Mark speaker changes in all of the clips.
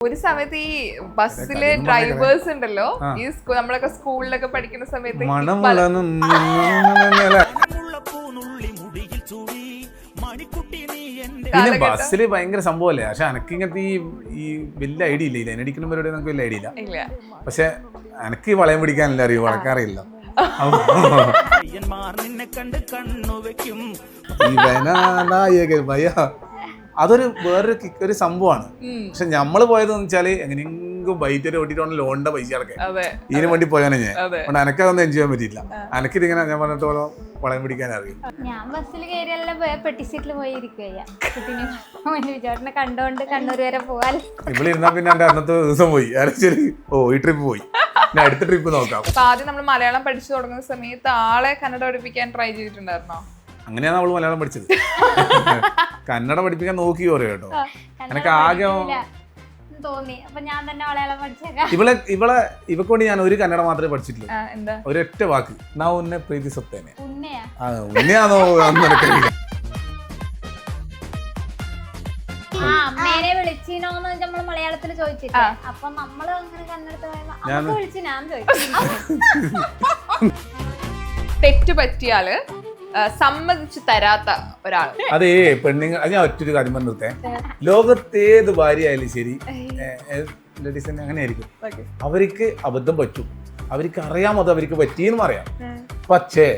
Speaker 1: ഒരു സമയത്ത് ഈ ബസ്സിലെ ഡ്രൈവേഴ്സ് ഉണ്ടല്ലോ, ഈ നമ്മളൊക്കെ സ്കൂളിലൊക്കെ പഠിക്കുന്ന സമയത്ത്
Speaker 2: പിന്നെ ബസ്സില് ഭയങ്കര സംഭവല്ലേ. പക്ഷെ എനക്ക് ഇങ്ങനത്തെ ഈ വലിയ ഐഡിയ ഇല്ല. ഇതിനടിക്കുന്നവരുടെ നമുക്ക് വലിയ ഐഡിയ ഇല്ല. പക്ഷെ എനക്ക് വളയം പിടിക്കാനല്ല അറിയൂ, വളക്കാറില്ല. അതൊരു വേറൊരു സംഭവമാണ്. പക്ഷെ നമ്മള് പോയതെന്ന് വെച്ചാല് എങ്ങനെയെങ്കിലും ബൈറ്റ് ഓട്ടിട്ടാണ് ലോണിന്റെ പൈസ അടക്കാൻ ഇതിനു വേണ്ടി പോയാനെ ഞാൻ. അതുകൊണ്ട് എനക്കതൊന്നും എൻജോയ് ചെയ്യാൻ പറ്റിയില്ല. എനക്കിതിങ്ങനെ ഞാൻ പറഞ്ഞിടത്തോളം വളയം പിടിക്കാൻ അറിയും.
Speaker 3: ഞാൻ ബസ്സിൽ കയറിയെല്ലാം പെട്ടി സീറ്റിൽ പോയി ഇരിക്കുകയാണ് കണ്ടോണ്ട് കണ്ണൂർ വരെ പോവാൻ.
Speaker 2: ഇവിടെ ഇരുന്നാ പിന്നെ എന്റെ അന്നത്തെ ദിവസം പോയി. ശരി, ഈ ട്രിപ്പ് പോയി. അടുത്ത ട്രിപ്പ് നോക്കാം.
Speaker 1: ആദ്യം നമ്മൾ മലയാളം പഠിച്ചു തുടങ്ങുന്ന സമയത്ത് ആളെ കന്നഡ പഠിപ്പിക്കാൻ ട്രൈ ചെയ്തിട്ടുണ്ടായിരുന്നോ?
Speaker 2: അങ്ങനെയാണ് അവള് മലയാളം പഠിച്ചത്. കന്നഡ പഠിപ്പിക്കാൻ നോക്കി ഓരോ കേട്ടോ. എനിക്ക് ആകെ
Speaker 3: തോന്നി. അപ്പൊ ഞാൻ തന്നെ മലയാളം പഠിച്ചേക്കാം.
Speaker 2: ഇവക്കൊണ്ട് ഞാൻ ഒരു കന്നഡ മാത്രമേ പഠിച്ചിട്ടുള്ളൂ. ഒരൊറ്റ വാക്ക്, നാ ഉന്നെ പ്രീതി സത്തേനെ. ഉന്നയാണോ എന്നറിയില്ല.
Speaker 3: അമ്മേനെ വിളിച്ചിനോന്ന് നമ്മള് മലയാളത്തിൽ ചോദിച്ചിട്ട്, അപ്പൊ നമ്മള് അങ്ങനെ കന്നഡത്ത് വിളിച്ച് ഞാൻ ചോദിച്ചു.
Speaker 1: തെറ്റ് പറ്റിയാല് സമ്മതിച്ചു തരാത്ത ഒരാള്.
Speaker 2: അതേ പെണ്ണുങ്ങൾ, ഞാൻ ഒറ്റൊരു കാര്യം പറഞ്ഞിട്ടേ, ലോകത്തേത് ഭാര്യ ആയാലും ശരി, ലേഡീസ് തന്നെ അങ്ങനെ ആയിരിക്കും. അവർക്ക് അബദ്ധം പറ്റും, അവർക്ക് അറിയാമോ അത് അവർക്ക് പറ്റിയെന്നും അറിയാം. പക്ഷേ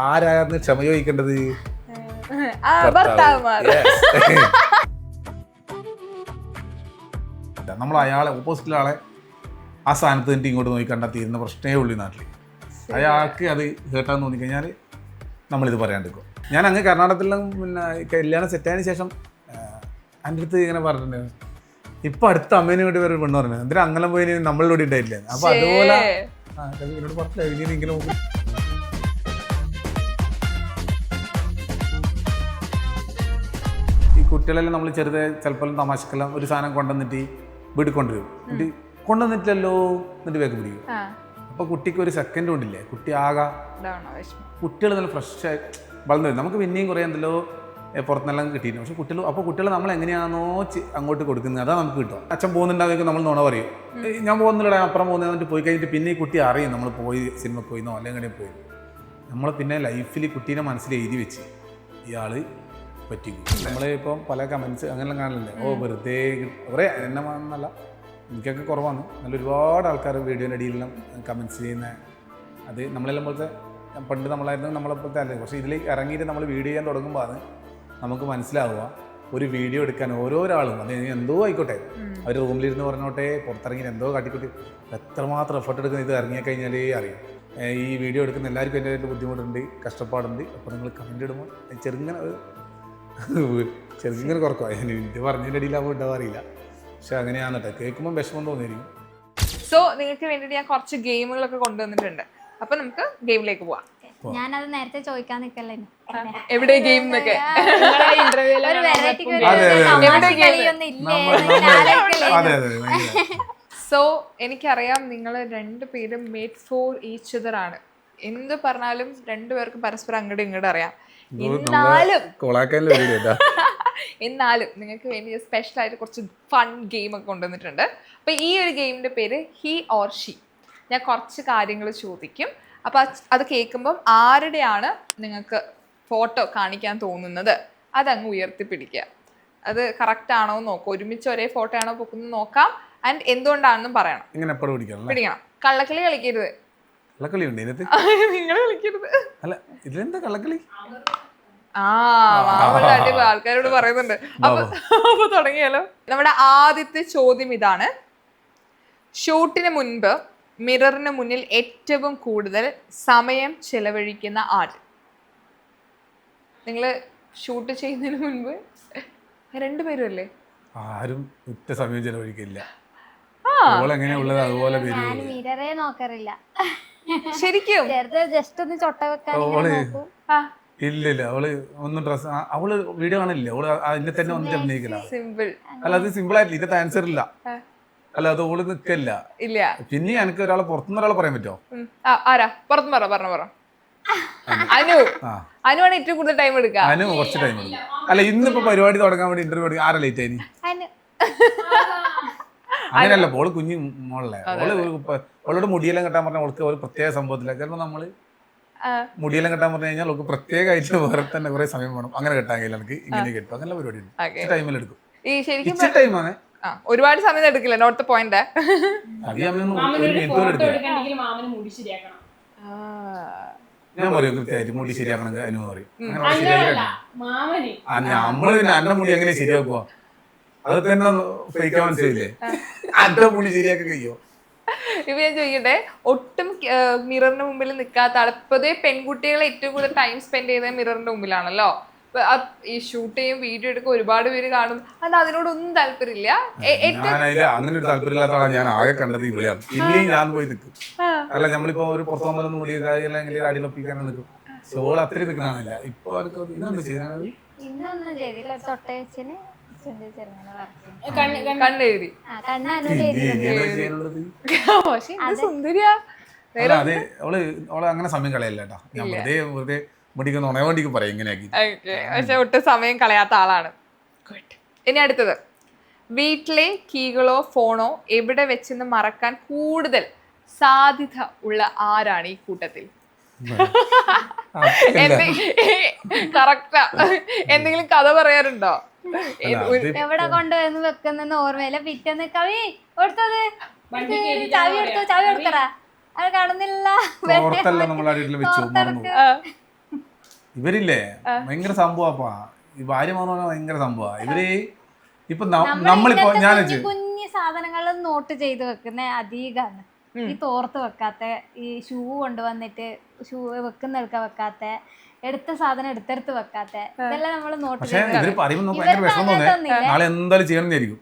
Speaker 2: ആരായിരുന്നു ക്ഷമ ചോദിക്കേണ്ടത്? നമ്മൾ അയാളെ ഓപ്പോസിറ്റിലെ ആളെ ആ സ്ഥാനത്ത് നിന്നിട്ട് ഇങ്ങോട്ട് നോക്കി കണ്ടാൽ തീരുന്ന പ്രശ്നമേ ഉള്ളൂ നാട്ടിൽ. അയാൾക്ക് അത് കേട്ടാന്ന് തോന്നിക്കഴിഞ്ഞാൽ നമ്മളിത് പറയാണ്ടിരിക്കും. ഞാൻ അങ്ങ് കർണാടകത്തിലും പിന്നെ കല്യാണം സെറ്റായതിനു ശേഷം എൻ്റെ അടുത്ത് ഇങ്ങനെ പറഞ്ഞിട്ടുണ്ട്, ഇപ്പൊ അടുത്ത അമ്മേനെ വേണ്ടി വേറെ പെണ്ണ് പറഞ്ഞു, എന്തിനാ അങ്ങനെ പോയി നമ്മളിലൂടെ ഉണ്ടായില്ലേ. അപ്പൊ അതുപോലെ എന്നോട് പറഞ്ഞില്ല ഇങ്ങനെ നോക്കും. ഈ കുട്ടികളെല്ലാം നമ്മൾ ചെറുതെ ചിലപ്പോൾ തമാശക്കെല്ലാം ഒരു സാധനം കൊണ്ടുവന്നിട്ട് വീട്ടിൽ കൊണ്ടുവരും. എന്നിട്ട് കൊണ്ടുവന്നിട്ടില്ലല്ലോ എന്നിട്ട് വേഗം പിടിക്കും. അപ്പോൾ കുട്ടിക്ക് ഒരു സെക്കൻഡ് കൊണ്ടില്ലേ, കുട്ടി ആകാ കുട്ടികൾ നല്ല ഫ്രഷായി വളർന്നു വരും. നമുക്ക് പിന്നെയും കുറേ എന്തല്ലോ പുറത്തുനിന്നെല്ലാം കിട്ടിയിരുന്നു. പക്ഷെ കുട്ടികൾ നമ്മൾ എങ്ങനെയാണോ അങ്ങോട്ട് കൊടുക്കുന്നത് അതാ നമുക്ക് കിട്ടും. അച്ഛൻ പോകുന്നുണ്ടാവുമെങ്കിൽ നമ്മൾ നുണ പറയും, ഞാൻ പോകുന്നില്ല അപ്പുറം പോകുന്നതിട്ട് പോയി കഴിഞ്ഞിട്ട് പിന്നെ ഈ കുട്ടി അറിയും നമ്മൾ പോയി സിനിമ പോയിന്നോ അല്ലെങ്കിൽ പോയി. നമ്മൾ പിന്നെ ലൈഫിൽ കുട്ടീനെ മനസ്സിൽ എഴുതി വെച്ച് ഇയാൾ പറ്റിക്കും. നമ്മൾ ഇപ്പം പല കമൻസ് അങ്ങനെല്ലാം കാണില്ലേ, വെറുതെ കുറേ എന്നെ എന്നല്ല, എനിക്കൊക്കെ കുറവാണ്. നല്ല ഒരുപാട് ആൾക്കാർ വീഡിയോൻ്റെ അടിയിലെല്ലാം കമൻസ് ചെയ്യുന്ന അത് നമ്മളെല്ലാം പോലത്തെ പണ്ട് നമ്മളായിരുന്നു നമ്മളെപ്പോഴത്തെ അല്ലേ. പക്ഷേ ഇതിൽ ഇറങ്ങിയിട്ട് നമ്മൾ വീഡിയോ ചെയ്യാൻ തുടങ്ങുമ്പോൾ നമുക്ക് മനസ്സിലാവുക ഒരു വീഡിയോ എടുക്കാൻ ഓരോരാളും അത് എന്തോ ആയിക്കോട്ടെ, അവർ റൂമിലിരുന്ന് പറഞ്ഞോട്ടെ പുറത്തിറങ്ങി എന്തോ കാട്ടിക്കൂട്ടി എത്രമാത്രം എഫർട്ട് എടുക്കുന്നത് ഇത് ഇറങ്ങിയ കഴിഞ്ഞാലേ അറിയാം. ഈ വീഡിയോ എടുക്കുന്ന എല്ലാവർക്കും എൻ്റെ ബുദ്ധിമുട്ടുണ്ട്, കഷ്ടപ്പാടുണ്ട്. അപ്പോൾ നിങ്ങൾ കമൻറ്റ് ഇടുമ്പോൾ ചെറുങ്ങനെ കുറക്കുക. ഇത് പറഞ്ഞതിൻ്റെ അടിയിലാവുമ്പോൾ ഉണ്ടാവാറില്ല. പക്ഷെ അങ്ങനെയാണ് കേട്ടോ, കേൾക്കുമ്പോൾ വിഷമം തോന്നിയിരിക്കും.
Speaker 1: സോ നിങ്ങൾക്ക് വേണ്ടിയിട്ട് ഞാൻ കുറച്ച് ഗെയിമുകളൊക്കെ കൊണ്ടുവന്നിട്ടുണ്ട്. അപ്പൊ നമുക്ക് ഗെയിമിലേക്ക് പോവാം.
Speaker 3: ഞാനത് നേരത്തെ ചോദിക്കാൻ നിൽക്കല്ലേ,
Speaker 1: എവിടെ ഗെയിം എന്നൊക്കെ. സോ എനിക്കറിയാം നിങ്ങൾ രണ്ടുപേരും മേഡ് ഫോർ ഈച്ച് അതർ ആണ്. എന്ത് പറഞ്ഞാലും രണ്ടുപേർക്കും പരസ്പരം അങ്ങോട്ടും ഇങ്ങോട്ടും അറിയാം. എന്നാലും നിങ്ങൾക്ക് വേണ്ടി സ്പെഷ്യൽ ആയിട്ട് കുറച്ച് ഫൺ ഗെയിം ഒക്കെ കൊണ്ടുവന്നിട്ടുണ്ട്. അപ്പൊ ഈ ഒരു ഗെയിമിന്റെ പേര് ഹി ഓർ ഷീ. ഞാൻ കുറച്ച് കാര്യങ്ങൾ ചോദിക്കും, അപ്പൊ അത് കേൾക്കുമ്പം ആരുടെയാണ് നിങ്ങൾക്ക് ഫോട്ടോ കാണിക്കാൻ തോന്നുന്നത് അതങ്ങ് ഉയർത്തിപ്പിടിക്കുക. അത് കറക്റ്റ് ആണോ എന്ന് നോക്കാം. ഒരുമിച്ച് ഒരേ ഫോട്ടോ ആണോ പൊക്കുന്നത് നോക്കാം. ആൻഡ് എന്തുകൊണ്ടാണെന്നും പറയണം. പിടിക്കണം. കള്ളക്കളി കളിക്കരുത്. നിങ്ങൾ കളിക്കരുത്. ആൾക്കാരോട് പറയുന്നുണ്ട്. അപ്പൊ തുടങ്ങിയാലോ. നമ്മുടെ ആദ്യത്തെ ചോദ്യം ഇതാണ്, ഷൂട്ടിന് മുൻപ് മിററിന് മുന്നിൽ ഏറ്റവും കൂടുതൽ സമയം ചെലവഴിക്കുന്ന ആൾ. നിങ്ങള് ഷൂട്ട് ചെയ്യുന്നതിന് മുൻപ് രണ്ടുപേരും അല്ലേ?
Speaker 2: ആരും ഒറ്റ സമയം ചെലവഴിക്കില്ല.
Speaker 3: മിററേ നോക്കാറില്ല
Speaker 1: ശരിക്കും.
Speaker 3: ജസ്റ്റ് ഒന്ന് ചൊട്ട വെക്കാൻ
Speaker 2: ഇല്ലില്ല. അവള് ഒന്നും ഡ്രസ് അവള് വീഡിയോ കാണില്ല, അവള് അതിന്റെ തന്നെ വന്നിട്ട് അഭിനയിക്കില്ല. അല്ല അത് സിമ്പിൾ ആയിട്ടില്ല, ഇതിന്റെ ആൻസർ ഇല്ല. അല്ല അത് ഓള് നിക്കല്ല. പിന്നെ എനിക്ക് ഒരാളെ പുറത്തുനിന്ന് ഒരാളെ പറയാൻ പറ്റുമോ?
Speaker 1: ആരാ പുറത്തുനിന്ന് പറ. അനുവാണ് ഏറ്റവും കൂടുതൽ ടൈം എടുക്കുക.
Speaker 2: അനു കുറച്ച് ടൈം എടുക്കും. അല്ല ഇന്നിപ്പോ പരിപാടി തുടങ്ങാൻ വേണ്ടി ഇന്റർവ്യൂ ആരാ ലേറ്റ് ആയി? അങ്ങനെയല്ല ഓള് കുഞ്ഞു മോളെ ഓളോട് മുടിയെല്ലാം കെട്ടാൻ പറഞ്ഞാൽ അവൾക്ക് ഒരു പ്രത്യേക സംഭവത്തില്ല. ചിലപ്പോൾ നമ്മള് മുടിയെല്ലാം കെട്ടാൻ പറഞ്ഞു കഴിഞ്ഞാൽ അവൾക്ക് പ്രത്യേകമായിട്ട് വേറെ തന്നെ കുറെ സമയം വേണം. അങ്ങനെ കെട്ടാൻ കഴിയില്ല, എനിക്ക് ഇങ്ങനെ കെട്ടും, അങ്ങനെ പരിപാടി ഉണ്ട്. ടൈമിലെടുക്കും,
Speaker 1: ഈ ശരിക്കും
Speaker 2: ഇച്ചിരി ടൈമാണ്.
Speaker 1: ഒരുപാട് സമയം എടുക്കില്ല. Note the point.
Speaker 2: ഞാൻ പറയും കൃത്യമായിട്ട് മുടി ശരിയാക്കണമെങ്കിൽ അതിന് പറയും. നമ്മള് പിന്നെ അന്റെ മുടി എങ്ങനെ ശരിയാക്കുക? അത് തന്നെ ഫേക്കാൻ മനസ്സിലായില്ലേ? അന്റെ മുടി ശരിയാക്കാൻ കഴിയോ?
Speaker 1: ഇപ്പൊ ഞാൻ ചോദിക്കട്ടെ, ഒട്ടും മിററിന്റെ മുമ്പിൽ നിൽക്കാത്ത ആള്, പൊതുവെ പെൺകുട്ടികളെ ഏറ്റവും കൂടുതൽ ടൈം സ്പെൻഡ് ചെയ്യുന്നത് മിററിന്റെ മുമ്പിലാണല്ലോ. ഈ ഷൂട്ട് ചെയ്യും, വീഡിയോ എടുക്കും, ഒരുപാട് പേര് കാണും. അത് അതിനോടൊന്നും താല്പര്യമില്ല.
Speaker 2: അങ്ങനെ ഒരു താല്പര്യമില്ലാത്ത ആളാണ് ഞാൻ ആകെ കണ്ടത് ഇവിടെയാണ്. ഇനിയും ഞാൻ പോയി നിൽക്കും. അല്ല, നമ്മളിപ്പോ ഒരു പുറത്തൊന്നും കൂടി അല്ലെങ്കിൽ അടിയിലൊപ്പിക്കാൻ നിൽക്കും. ഷോൾ അത്രയും നിൽക്കണമെന്നില്ല. ഇപ്പൊ ഇതൊന്നും ചെയ്യാൻ
Speaker 3: ഇന്നൊന്നും ചെയ്തില്ല. തൊട്ടേച്ചിന്
Speaker 1: കണ്ണെഴുതി. സുന്ദരിയാ.
Speaker 2: അതെ, അവള് അങ്ങനെ സമയം കളയല്ല കേട്ടോ. ഞാൻ വെറുതെ മുടിക്ക് നുണവണ്ടിക്ക് പറയും ഇങ്ങനെയാക്കി.
Speaker 1: പക്ഷെ ഒട്ടും സമയം കളയാത്ത ആളാണ്. ഇനി അടുത്തത്, വീട്ടിലെ കീകളോ ഫോണോ എവിടെ വെച്ചെന്ന് മറക്കാൻ കൂടുതൽ സാധ്യത ഉള്ള ആരാണ് ഈ കൂട്ടത്തിൽ? കറക്റ്റാ. എന്തെങ്കിലും കഥ പറയാറുണ്ടോ?
Speaker 3: എവിടെ കൊണ്ടുവന്ന് വെക്കുന്നെന്ന് ഓർമ്മയില്ല. പിറ്റേന്ന് കവി കൊടുത്തത് ചാവി കൊടുത്തറാ, അത് കാണുന്നില്ല.
Speaker 2: ഇവരില്ലേ ഭയങ്കര സംഭവപ്പാ, ഈ ഭാര്യ മാറുന്ന ഭയങ്കര സംഭവ. ഇവര് ഇപ്പൊ നമ്മളിപ്പോ ഞാൻ
Speaker 3: കുഞ്ഞു സാധനങ്ങൾ നോട്ട് ചെയ്ത് വെക്കുന്ന അധികമാണ്. ഈ തോർത്ത് വെക്കാത്ത, ഈ ഷൂ കൊണ്ടുവന്നിട്ട് ഷൂ വെക്കുന്നെടുക്ക വെക്കാത്ത, എടുത്ത സാധനം എടുത്തെടുത്ത് വെക്കാത്ത, ഇതെല്ലാം നമ്മള് നോട്ട്
Speaker 2: നാളെ എന്തായാലും ചെയ്യണമെന്നായിരിക്കും.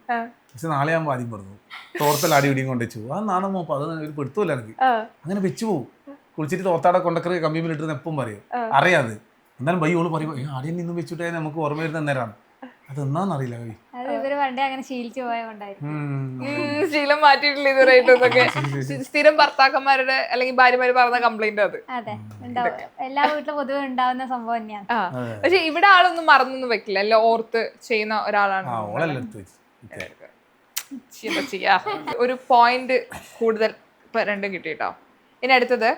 Speaker 2: പക്ഷെ നാളെ ആകുമ്പോ ആദ്യം പറഞ്ഞു തോർത്തെല്ലാം അടി ഇടിയും കൊണ്ട് വെച്ചു. അത് നാണം പോപ്പോ അത് പെടുത്തൂല്ല എനിക്ക്. അങ്ങനെ വെച്ചു പോകും. കുളിച്ചിട്ട് തോർത്താടെ കൊണ്ടക്കറി കമ്പിയിൽ ഇട്ടുന്ന എപ്പം പറയും, അറിയാതെ. എന്നാലും ബൈ ഓള് പറയുമ്പോ ആദ്യം നിന്നും വെച്ചിട്ടേ നമുക്ക് ഓർമ്മ വരുന്ന നേരാണ്. അതെന്നാന്നറിയില്ല കവി.
Speaker 1: ശീലം മാറ്റിയിട്ടില്ല ഇതുവരെയായിട്ടൊക്കെ. സ്ഥിരം ഭർത്താക്കന്മാരുടെ അല്ലെങ്കിൽ ഭാര്യമാര് പറഞ്ഞ കംപ്ലൈന്റ് അത്.
Speaker 3: എല്ലാ വീട്ടിലും പൊതുവെ ഉണ്ടാവുന്ന സംഭവം തന്നെയാണ്.
Speaker 1: പക്ഷെ ഇവിടെ ആളൊന്നും മറന്നൊന്നും വെക്കില്ല, എല്ലാം ഓർത്ത് ചെയ്യുന്ന ഒരാളാണ്. ഒരു പോയിന്റ് കൂടുതൽ രണ്ടും കിട്ടിട്ടോ. ഇനി അടുത്തത്,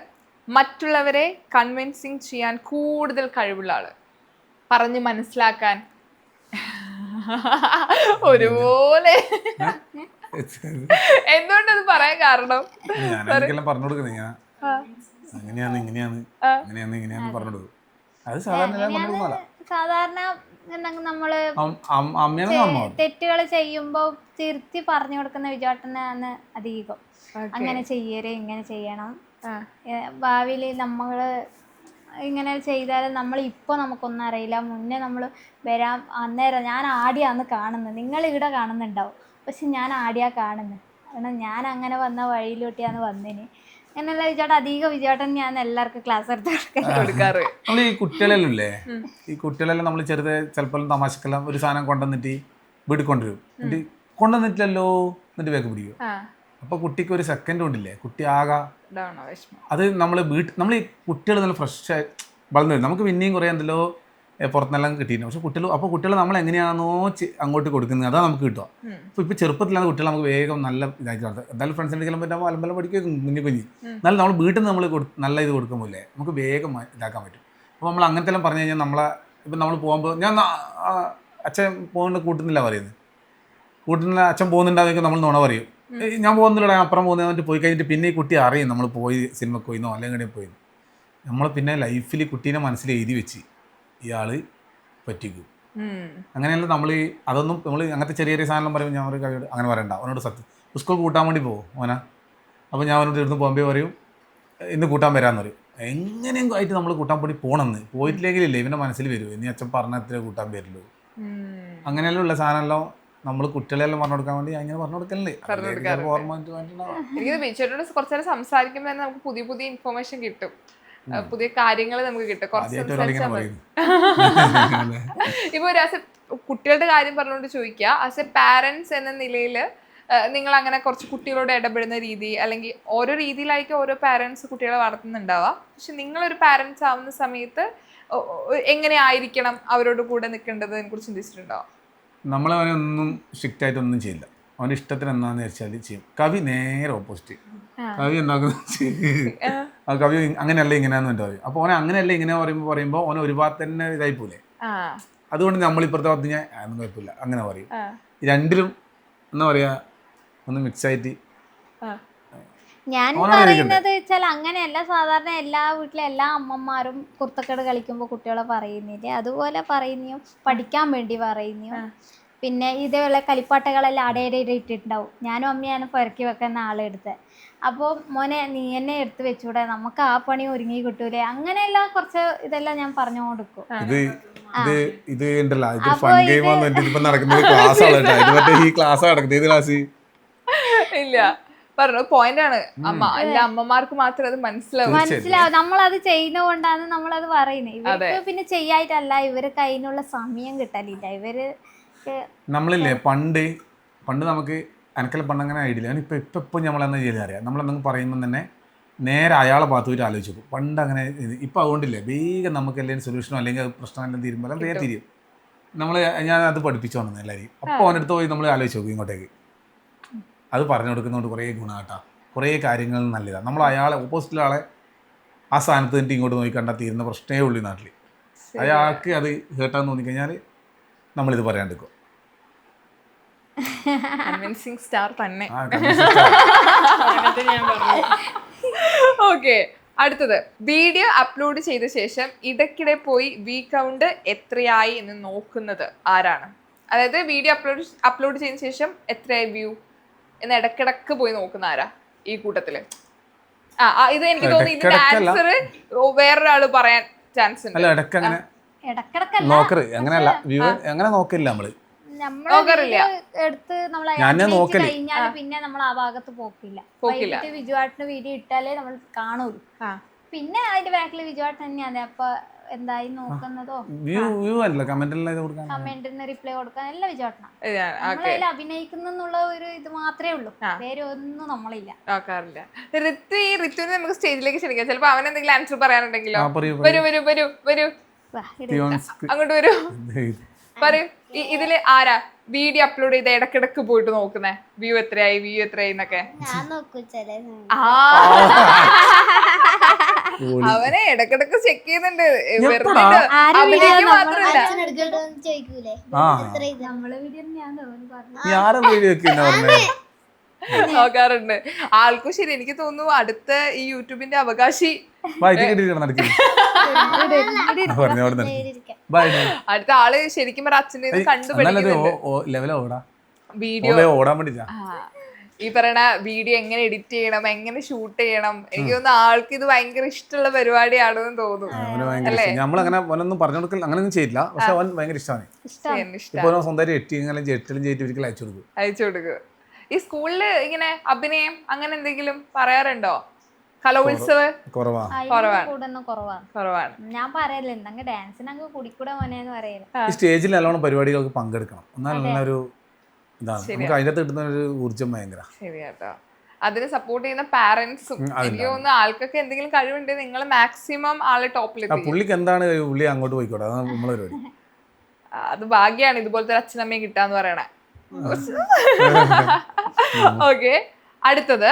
Speaker 1: മറ്റുള്ളവരെ കൺവിൻസിങ് ചെയ്യാൻ കൂടുതൽ കഴിവുള്ള ആള്, പറഞ്ഞ് മനസ്സിലാക്കാൻ ഒരുപോലെ. എന്തുകൊണ്ടത് പറയാൻ കാരണം?
Speaker 2: പറഞ്ഞു കൊടുക്കുന്നേ അങ്ങനെയാണ് ഇങ്ങനെയാണ് അങ്ങനെയാണ് ഇങ്ങനെയാന്ന് പറഞ്ഞു കൊടുക്കും. അത്
Speaker 3: സാധാരണ നമ്മള് തെറ്റുകൾ ചെയ്യുമ്പോ തിരുത്തി പറഞ്ഞു കൊടുക്കുന്ന വിചാട്ടനാണ് അധികം. അങ്ങനെ ചെയ്യരുത്, ഇങ്ങനെ ചെയ്യണം, ഭാവിയിൽ നമ്മള് ഇങ്ങനെ ചെയ്താൽ നമ്മൾ ഇപ്പോൾ നമുക്കൊന്നും അറിയില്ല, മുന്നേ നമ്മൾ വരാം, അന്നേരം ഞാൻ ആടിയാന്ന് കാണുന്നത്, നിങ്ങൾ ഇവിടെ കാണുന്നുണ്ടാവും, പക്ഷെ ഞാൻ ആടിയാ കാണുന്നത്, കാരണം ഞാൻ അങ്ങനെ വന്ന വഴിയിലോട്ടിയാണ് വന്നതിന്. അങ്ങനെയുള്ള വിചാട്ടം അധികം വിചാട്ടം ഞാൻ എല്ലാവർക്കും ക്ലാസ് എടുത്ത്
Speaker 2: കൊടുക്കാറ്. നമ്മൾ ഈ കുട്ടികളെല്ലാം ഈ കുട്ടികളെല്ലാം നമ്മൾ ചെറുതെ ചിലപ്പോൾ തമാശക്കെല്ലാം ഒരു സാധനം കൊണ്ടുവന്നിട്ട് വീട്ടിൽ കൊണ്ടുവരും. എന്നിട്ട് കൊണ്ടുവന്നിട്ടില്ലല്ലോ എന്നിട്ട് വേഗം പിടിക്കും. അപ്പോൾ കുട്ടിക്ക് ഒരു സെക്കൻഡ് കൊണ്ടില്ലേ കുട്ടി ആകാ. അത് നമ്മൾ ഈ കുട്ടികൾ നല്ല ഫ്രഷ് വളർന്നു വരും. നമുക്ക് പിന്നെയും കുറേ എന്തല്ലോ പുറത്തുനിന്നെല്ലാം കിട്ടിയിരുന്നു. പക്ഷെ കുട്ടികൾ നമ്മൾ എങ്ങനെയാണോ അങ്ങോട്ട് കൊടുക്കുന്നത് അതാണ് നമുക്ക് കിട്ടുക. ഇപ്പോൾ ചെറുപ്പത്തിലാണ് കുട്ടികൾ നമുക്ക് വേഗം നല്ല ഇതാക്കി നടത്തുക. എന്തായാലും ഫ്രണ്ട്സിൻ്റെ കിളമ്പ് പറ്റുമ്പോൾ അലമ്പലം പഠിക്കും കുഞ്ഞു എന്നാലും നമ്മൾ വീട്ടിൽ നിന്ന് നമ്മൾ നല്ല ഇത് കൊടുക്കുമ്പോഴേ നമുക്ക് വേഗം ഇതാക്കാൻ പറ്റും. അപ്പോൾ നമ്മൾ അങ്ങനത്തെ എല്ലാം പറഞ്ഞു കഴിഞ്ഞാൽ ഇപ്പം നമ്മൾ പോകുമ്പോൾ ഞാൻ അച്ഛൻ പോകുന്ന കൂട്ടുന്നില്ല പറയുന്നത്, കൂട്ടുന്നില്ല അച്ഛൻ പോകുന്നുണ്ടാകുമെങ്കിൽ നമ്മൾ നുണ പറയും. ഞാൻ പോകുന്നില്ല, അപ്പുറം പോകുന്നതിട്ട് പോയി കഴിഞ്ഞിട്ട് പിന്നെ ഈ കുട്ടി അറിയും നമ്മൾ പോയി സിനിമക്ക് പോയിന്നോ അല്ലെങ്കിൽ എവിടെ പോയി. നമ്മൾ പിന്നെ ലൈഫിൽ കുട്ടീനെ മനസ്സിൽ എഴുതി വെച്ച് ഇയാള് പറ്റിക്കും. അങ്ങനെയല്ല അതൊന്നും നമ്മൾ അങ്ങനത്തെ ചെറിയ ചെറിയ സാധനം പറയുമ്പോൾ ഞാൻ ഒരു കഴിയോട് അങ്ങനെ പറയണ്ട. അവനോട് സത്യം സ്കൂൾ കൂട്ടാൻ വേണ്ടി പോകും ഓനാ. അപ്പോൾ ഞാൻ അവനോട് ഇരുന്ന് ബോംബെ പറയും ഇന്ന് കൂട്ടാൻ വരാമെന്ന് പറയും. എങ്ങനെയെങ്കിലും ആയിട്ട് നമ്മൾ കൂട്ടാൻ വേണ്ടി പോകണമെന്ന് പോയിട്ടില്ലെങ്കിലില്ലേ ഇവൻ്റെ മനസ്സിൽ വരും ഇനി അച്ഛൻ പറഞ്ഞ എത്ര കൂട്ടാൻ വരുള്ളൂ. അങ്ങനെയെല്ലാം ഉള്ള സാധനമെല്ലാം നമ്മൾ കുട്ടികളെല്ലാം പറഞ്ഞു കൊടുക്കാൻ വേണ്ടി അങ്ങനെ പറഞ്ഞു കൊടുക്കല്ലേ.
Speaker 1: എനിക്ക് ബിച്ചോട്ടോട് കുറച്ചേരം സംസാരിക്കുമ്പോൾ തന്നെ നമുക്ക് പുതിയ പുതിയ ഇൻഫോർമേഷൻ കിട്ടും, പുതിയ കാര്യങ്ങൾ നമുക്ക് കിട്ടും. കുറച്ച് ഇപ്പൊ ഒരു ആസ് എ കുട്ടികളുടെ കാര്യം പറഞ്ഞുകൊണ്ട് ചോദിക്കുക, ആസ് എ പാരന്റ്സ് എന്ന നിലയിൽ നിങ്ങൾ അങ്ങനെ കുറച്ച് കുട്ടികളോട് ഇടപെടുന്ന രീതി അല്ലെങ്കിൽ ഓരോ രീതിയിലായിരിക്കും ഓരോ പാരന്റ്സ് കുട്ടികളെ വളർത്തുന്നുണ്ടാവുക. പക്ഷെ നിങ്ങളൊരു പാരന്റ്സ് ആവുന്ന സമയത്ത് എങ്ങനെ ആയിരിക്കണം അവരോട് കൂടെ നിൽക്കേണ്ടതിനെ കുറിച്ച് ചിന്തിച്ചിട്ടുണ്ടോ?
Speaker 2: നമ്മളവനെ ഒന്നും സ്ട്രിക്റ്റ് ആയിട്ടൊന്നും ചെയ്യില്ല. അവൻ്റെ ഇഷ്ടത്തിന് എന്താണെന്ന് വെച്ചാൽ ചെയ്യും. കവി നേരെ ഓപ്പോസിറ്റ്. കവി എന്താക്കുന്ന ആ കവി അങ്ങനെയല്ല ഇങ്ങനെയാന്ന് എൻ്റെ പറയും. അപ്പോൾ ഓനെ അങ്ങനെയല്ല ഇങ്ങനെ പറയുമ്പോൾ ഓനെ ഒരു ഭാഗത്ത് തന്നെ ഇതായി പോലെ. അതുകൊണ്ട് നമ്മളിപ്പുറത്തെ ഭാഗത്ത് ഞാൻ ഒന്നും കുഴപ്പമില്ല അങ്ങനെ പറയും. രണ്ടിലും എന്താ പറയുക ഒന്ന് മിക്സായിട്ട്.
Speaker 3: ഞാൻ പറയുന്നത് വെച്ചാൽ അങ്ങനെയല്ല, സാധാരണ എല്ലാ വീട്ടിലെ എല്ലാ അമ്മമാരും കുർത്തക്കേട് കളിക്കുമ്പോൾ കുട്ടികളെ പറയുന്നില്ലേ, അതുപോലെ പറയുന്നു, പഠിക്കാൻ വേണ്ടി പറയുന്നു. പിന്നെ ഇതേപോലെ കളിപ്പാട്ടകളെല്ലാം അടയുടെ ഇട്ടിട്ടുണ്ടാവും. ഞാനും അമ്മയാണ് പെറുക്കി വെക്കുന്ന ആളെടുത്ത്. അപ്പോൾ മോനെ നീ എന്നെ എടുത്ത് വെച്ചൂടെ, നമുക്ക് ആ പണി ഒരുങ്ങി കിട്ടൂലേ, അങ്ങനെയെല്ലാം കുറച്ച് ഇതെല്ലാം ഞാൻ പറഞ്ഞു കൊടുക്കും.
Speaker 2: ഇത് ഉണ്ടല്ലോ ഫൺ ഗെയിം നടക്കുന്നത് ക്ലാസ് നടക്കുന്നത് ക്ലാസ്
Speaker 1: ഇല്ല പറഞ്ഞു പോയിന്റ് ആണ് അമ്മ. എല്ലാ അമ്മമാർക്ക് മാത്രമേ അത് മനസ്സിലാവും.
Speaker 3: നമ്മളത് ചെയ്യുന്നത് കൊണ്ടാണ് നമ്മളത് പറയുന്നത്. ഇവർക്ക് പിന്നെ ചെയ്യായിട്ടല്ല, ഇവർക്ക് അതിനുള്ള സമയം കിട്ടാനില്ല. ഇവര്
Speaker 2: നമ്മളില്ലേ പണ്ട് നമുക്ക് എനിക്കെല്ലാം പണ്ട് അങ്ങനെ ഐഡിയ ഇല്ല. ഇപ്പം നമ്മളെന്താ ചെയ്യുന്നത് അറിയാം. നമ്മളെന്തെങ്കിലും പറയുമ്പോൾ തന്നെ നേരെ അയാളെ ഭാഗത്ത് പോയിട്ട് ആലോചിച്ച് നോക്കും. പണ്ട് അങ്ങനെ ഇപ്പം അതുകൊണ്ടില്ലേ വേഗം നമുക്ക് എന്തെങ്കിലും സൊല്യൂഷനോ അല്ലെങ്കിൽ പ്രശ്നം എല്ലാം തീരുമ്പോൾ വേഗം തിരിയും. ഞാൻ അത് പഠിപ്പിച്ചു വന്നത് എല്ലാവരെയും. അപ്പോൾ അവനടുത്ത് പോയി നമ്മൾ ആലോചിച്ച് നോക്കും ഇങ്ങോട്ടേക്ക്. അത് പറഞ്ഞു കൊടുക്കുന്നതുകൊണ്ട് കുറേ ഗുണമാട്ടാ, കുറേ കാര്യങ്ങൾ നല്ലതാണ്. നമ്മൾ അയാളെ ഓപ്പോസിറ്റിലെ ആളെ ആ സ്ഥാനത്ത് നിന്നിട്ട് ഇങ്ങോട്ട് നോക്കി കണ്ടാൽ തീരുന്ന പ്രശ്നമേ ഉള്ളൂ ഈ നാട്ടിൽ. അയാൾക്ക് അത് കേട്ടാന്ന് തോന്നിക്കഴിഞ്ഞാൽ നമ്മളിത് പറയാണ്ടിരിക്കും.
Speaker 1: സ്റ്റാർ തന്നെ. ഓക്കെ, അടുത്തത് വീഡിയോ അപ്ലോഡ് ചെയ്ത ശേഷം ഇടയ്ക്കിടെ പോയി വ്യൂ കൗണ്ട് എത്രയായി എന്ന് നോക്കുന്നത് ആരാണ്? അതായത് വീഡിയോ അപ്ലോഡ് ചെയ്ത ശേഷം എത്രയായി വ്യൂ എന്ന് ഇടക്കിടക്ക് പോയി നോക്കുന്ന ആരാ ഈ കൂട്ടത്തില്? ഇത് എനിക്ക് തോന്നുന്നു ഇതിന്റെ ആൻസർ വേറൊരാള് പറയാൻ ചാൻസ് ഉണ്ട്.
Speaker 2: നോക്കില്ല നമ്മള്
Speaker 3: എടുത്ത് കഴിഞ്ഞാൽ പിന്നെ നമ്മൾ ആ ഭാഗത്ത് പോക്കില്ല. വിജുവാട്ടിന് വീഡിയോ ഇട്ടാലേ നമ്മൾ കാണൂല. പിന്നെ അതിന്റെ ബാക്കിൽ വിജുവാട്ട് തന്നെയാണ്. അപ്പൊ എന്തായി നോക്കുന്നതോ കമന്റിന് റിപ്ലൈ കൊടുക്കാൻ എല്ലാം വിജുവാട്ടനാണ്. നമ്മളതിൽ അഭിനയിക്കുന്നുള്ള ഒരു ഇത് മാത്രമേ ഉള്ളൂ, വേറെ ഒന്നും നമ്മളില്ല.
Speaker 1: ഋത്തുവിനെ നമുക്ക് സ്റ്റേജിലേക്ക് ക്ഷണിക്കാം. ചിലപ്പോ അവൻ എന്തെങ്കിലും ആൻസർ പറയാനുണ്ടെങ്കിലോ. വരൂ അങ്ങോട്ട് വരൂ, പറയൂ. ഇതില് ആരാ വീഡിയോ അപ്ലോഡ് ചെയ്ത ഇടക്കിടക്ക് പോയിട്ട് നോക്കുന്നേ വ്യൂ എത്രയായി എന്നൊക്കെ? അവനെ ഇടക്കിടക്ക് ചെക്ക് ചെയ്യുന്നുണ്ട്. നോക്കാറുണ്ട് ആൾക്കും. ശരി, എനിക്ക് തോന്നുന്നു അടുത്ത ഈ യൂട്യൂബിന്റെ അവകാശി അടുത്ത ആള് ശരിക്കും അച്ഛനെ കണ്ടുപിടിക്കുന്നുണ്ട്. വീഡിയോ ഈ പറയണ വീഡിയോ എങ്ങനെ എഡിറ്റ് ചെയ്യണം, എങ്ങനെ ഷൂട്ട് ചെയ്യണം. എനിക്ക് തോന്നുന്നു ആൾക്ക് ഇത് ഭയങ്കര ഇഷ്ടമുള്ള പരിപാടിയാണെന്ന് തോന്നുന്നു അല്ലേ?
Speaker 2: നമ്മളങ്ങനെ ഒന്നും പറഞ്ഞു കൊടുക്കൽ അങ്ങനെയൊന്നും ചെയ്യില്ല. പക്ഷെ അവൻ ഭയങ്കര ഇഷ്ടമാണ്. സ്വന്തമായിട്ട്
Speaker 1: അയച്ചു കൊടുക്കും. ഈ സ്കൂളില് ഇങ്ങനെ അഭിനയം അങ്ങനെ എന്തെങ്കിലും പറയാറുണ്ടോ? കലോത്സവം കുറവാണ്.
Speaker 3: ഞാൻ പറയല്ലേ എന്തെങ്കിലും ഡാൻസിനൊക്കെ കുടിക്കൂടെ മോനെന്ന് പറയല്.
Speaker 2: സ്റ്റേജിൽ നല്ലോണം പരിപാടികൾക്ക് പങ്കെടുക്കണം. എന്നാൽ നല്ലൊരു ഇതാണ് നമുക്ക് അതിനകത്ത് കിട്ടുന്ന ഒരു ഊർജ്ജം ഭയങ്കര.
Speaker 1: ശരിയാട്ടോ. അതിന് സപ്പോർട്ട് ചെയ്യുന്ന പാരന്റ്സും എനിക്ക് തോന്നുന്നു ആൾക്കൊക്കെ എന്തെങ്കിലും കഴിവുണ്ടെങ്കിൽ നിങ്ങൾ മാക്സിമം ആളെ ടോപ്പിലെത്തിക്കും.
Speaker 2: പുള്ളിക്ക് എന്താണ് പുള്ളി അങ്ങോട്ട് പോയിക്കോട്ടെ, അതാണ് നമ്മളെ പരിപാടി.
Speaker 1: അത് ഭാഗ്യാണ് ഇതുപോലത്തെ അച്ഛനമ്മയും കിട്ടാന്ന് പറയണേ. ഓക്കെ, അടുത്തത്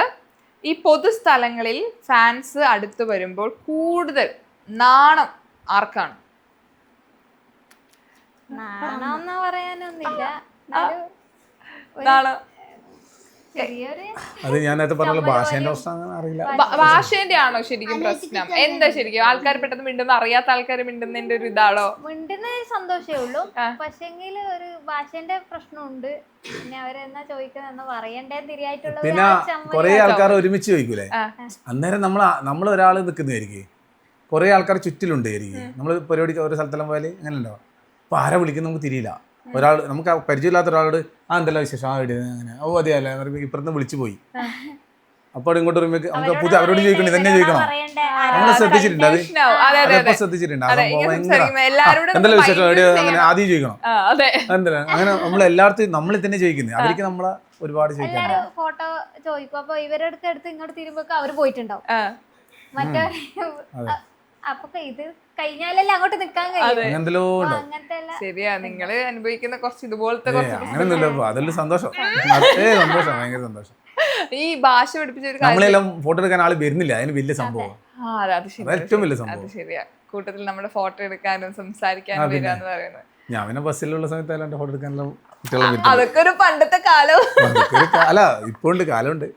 Speaker 1: ഈ പൊതുസ്ഥലങ്ങളിൽ ഫാൻസ് അടുത്ത് വരുമ്പോൾ കൂടുതൽ നാണം ആർക്കാണ്?
Speaker 3: നാണം പറയാനൊന്നുമില്ല,
Speaker 2: അത് ഞാൻ നേരത്തെ പറഞ്ഞ ഭാഷേന്റെ പ്രശ്നം അറിയില്ല.
Speaker 1: ഭാഷേന്റെ ആണോ ശരിക്കും പ്രശ്നം? എന്താ ശരിക്കും ആൾക്കാർ പെട്ടെന്ന് മിണ്ടുന്ന അറിയാത്ത ആൾക്കാർ മിണ്ടുന്നതിന്റെ ഒരു ഇതാണോ?
Speaker 3: മിണ്ടുന്ന സന്തോഷമേ ഉള്ളൂ, പക്ഷെങ്കിൽ ഒരു ഭാഷേന്റെ പ്രശ്നമുണ്ട്. പിന്നെ അവരെന്നാ ചോദിക്കുന്ന പറയണ്ടേ തിരിയായിട്ടുള്ള.
Speaker 2: പിന്നെ കുറെ ആൾക്കാർ ഒരുമിച്ച് ചോദിക്കൂലേ, അന്നേരം നമ്മൾ ഒരാൾ നിൽക്കുന്നതായിരിക്കും, കുറെ ആൾക്കാർ ചുറ്റിലുണ്ട് ആയിരിക്കും. നമ്മൾ പരിപാടി ഒരു സ്ഥലത്തെല്ലാം പോയാൽ അങ്ങനെ ഉണ്ടോ, അപ്പൊ ആരെ വിളിക്കുന്ന നമുക്ക് തിരിയില്ല. ഒരാൾ നമുക്ക് പരിചയമില്ലാത്ത ഒരാളോട് എന്തെല്ലാം വിശേഷം അങ്ങനെ അതെയല്ല ഇപ്പുറത്ത് വിളിച്ചു പോയി. അപ്പോൾ ഇങ്ങോട്ട് വരുമ്പോൾ നമുക്ക് പുതിയ അവരോട് ചോദിക്കണം, ഇതന്നെ ചോദിക്കണം. നമ്മൾ ശ്രദ്ധിച്ചിട്ടുണ്ട്, അത് ശ്രദ്ധിച്ചിട്ടുണ്ട്. എന്തെല്ലാം വിശേഷം അങ്ങനെ ആദ്യം ചോദിക്കണം. എന്താ അങ്ങനെ നമ്മൾ എല്ലായിടത്തും നമ്മൾ തന്നെ ചോദിക്കുന്നത്, അവർക്ക് നമ്മളെ ഒരുപാട് ചോദിക്കാൻ.
Speaker 3: ഫോട്ടോ ചോദിക്കും, അപ്പൊ ഇവരുടെ അടുത്ത് ഇങ്ങോട്ട് തിരുമ്പോ അവര് പോയിട്ടുണ്ടാവും. മറ്റേ അപ്പൊ ഇത് കഴിഞ്ഞാലല്ലേ അങ്ങോട്ട് നിക്കാൻ കഴിയും.
Speaker 2: അങ്ങനെന്തല്ലോ ഉണ്ടാവും.
Speaker 3: അങ്ങനത്തെ
Speaker 1: ശരിയാ, നിങ്ങള് അനുഭവിക്കുന്ന കുറച്ച് ഇതുപോലത്തെ കുറച്ച്
Speaker 2: അങ്ങനെയൊന്നുമില്ല, അതെല്ലാം സന്തോഷം. സന്തോഷം, ഭയങ്കര സന്തോഷം.
Speaker 1: ഈ ഭാഷ പഠിപ്പിച്ച ഒരു കാര്യം.
Speaker 2: നമ്മളെല്ലാം ഫോട്ടോ എടുക്കാൻ ആള് വരുന്നില്ല, അതിന് വലിയ സംഭവം.
Speaker 1: അത് ശരിയാ,
Speaker 2: ഏറ്റവും വലിയ
Speaker 1: അത്
Speaker 2: സംഭവം.
Speaker 1: ശരിയാ. കൂട്ടത്തിൽ നമ്മുടെ ഫോട്ടോ എടുക്കാനും സംസാരിക്കാനും വരാന്ന് പറയുന്നത്.
Speaker 2: ഞാൻ പിന്നെ ബസ്സിലുള്ള സമയത്ത് എന്റെ ഫോട്ടോ എടുക്കാനെല്ലാം കുട്ടികളെ
Speaker 1: അതൊക്കെ ഒരു പണ്ടത്തെ കാലം.
Speaker 2: അല്ല ഇപ്പൊ ഉണ്ട്, കാലമുണ്ട്.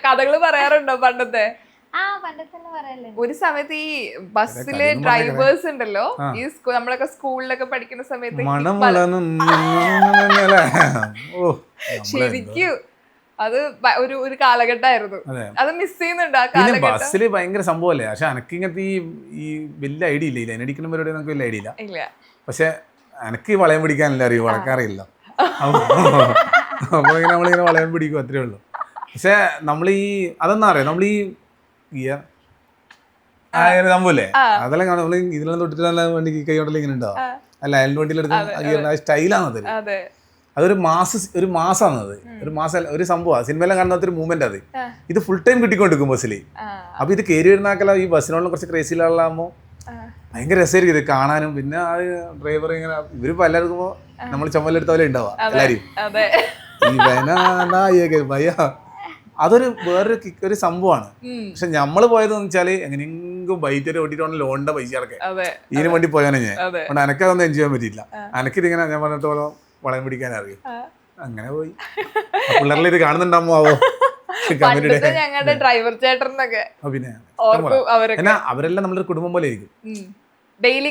Speaker 1: കഥകള് പറയാറുണ്ടോ പണ്ടത്തെ?
Speaker 3: പണ്ടത്തെ പറയല്ലേ.
Speaker 1: ഒരു സമയത്ത് ഈ ബസ്സിലെ ഡ്രൈവേഴ്സ് ഉണ്ടല്ലോ, ഈ നമ്മളൊക്കെ സ്കൂളിലൊക്കെ പഠിക്കുന്ന സമയത്ത് ശരിക്കും അത് ഒരു കാലഘട്ടമായിരുന്നു. അത് മിസ് ചെയ്യുന്നുണ്ട് ആ
Speaker 2: പിന്നെ
Speaker 1: കാലഘട്ടം.
Speaker 2: ബസ്സിൽ ഭയങ്കര സംഭവമല്ലേ. പക്ഷെ എനിക്ക് ഇങ്ങനത്തെ ഈ വലിയ ഐഡിയ ഇല്ല, ലൈനടിക്കുന്ന പരിപാടി നമുക്ക് വലിയ ഐഡിയ
Speaker 1: ഇല്ല.
Speaker 2: പക്ഷെ എനിക്ക് വളയം പിടിക്കാനല്ല അറിയൂ, വളക്കാറില്ല. അപ്പോൾ ഇങ്ങനെ നമ്മളിങ്ങനെ വളയം പിടിക്കും, അത്രേ ഉള്ളൂ. പക്ഷെ നമ്മൾ അതെന്നാ അറിയാം, നമ്മൾ ഈ ഗിയർ സംഭവല്ലേ, അതെല്ലാം കാണാം. നമ്മൾ ഇതിലെല്ലാം തൊട്ടിട്ട് നല്ല വണ്ടി കൈ കൊണ്ടല്ലേ ഇങ്ങനെ ഉണ്ടാവും. അല്ല അയൽ വണ്ടിയിലെടുത്ത സ്റ്റൈലാണത്. അതൊരു മാസമാണത്, ഒരു മാസം ഒരു സംഭവമാണ്. സിനിമയിലും കാണുന്ന ഒരു മൂവ്മെന്റ് അത്. ഇത് ഫുൾ ടൈം കിട്ടിക്കൊണ്ടിരിക്കും ബസ്സിൽ. അപ്പൊ ഇത് കയറി വരുന്നാക്കല്ല ഈ ബസ്സിനോടും കുറച്ച് ക്രേസിലാകുമ്പോൾ ഭയങ്കര രസമായിരിക്കും ഇത് കാണാനും. പിന്നെ ആ ഡ്രൈവർ ഇങ്ങനെ ഇവര് പലർക്കും നമ്മൾ ചുമലെടുത്ത പോലെ ഉണ്ടാവുക എല്ലാരും. ഭയ അതൊരു വേറൊരു ഒരു സംഭവമാണ്. പക്ഷെ നമ്മള് പോയതെന്ന് വെച്ചാല് എങ്ങനെയെങ്കിലും ബൈറ്റ് ഓട്ടിട്ട് ലോണിന്റെ പൈസ അടക്കെ ഇതിനു വേണ്ടി പോയാനെ ഞാൻ. അതുകൊണ്ട് എനക്കതൊന്നും എൻജോയ് ചെയ്യാൻ പറ്റിയില്ല. എനിക്കിതിങ്ങനെ ഞാൻ പറഞ്ഞിടത്തോളം വളം പിടിക്കാൻ അറിയും. അങ്ങനെ പോയി. പിള്ളേരിൽ ഇത് കാണുന്നുണ്ടാമോ ആവോ
Speaker 1: ഞങ്ങളുടെ ഡ്രൈവർ ചേട്ടനൊക്കെ
Speaker 2: പിന്നെ അവരെല്ലാം നമ്മുടെ കുടുംബം പോലെ ആയിരിക്കും.
Speaker 1: ഡെയിലി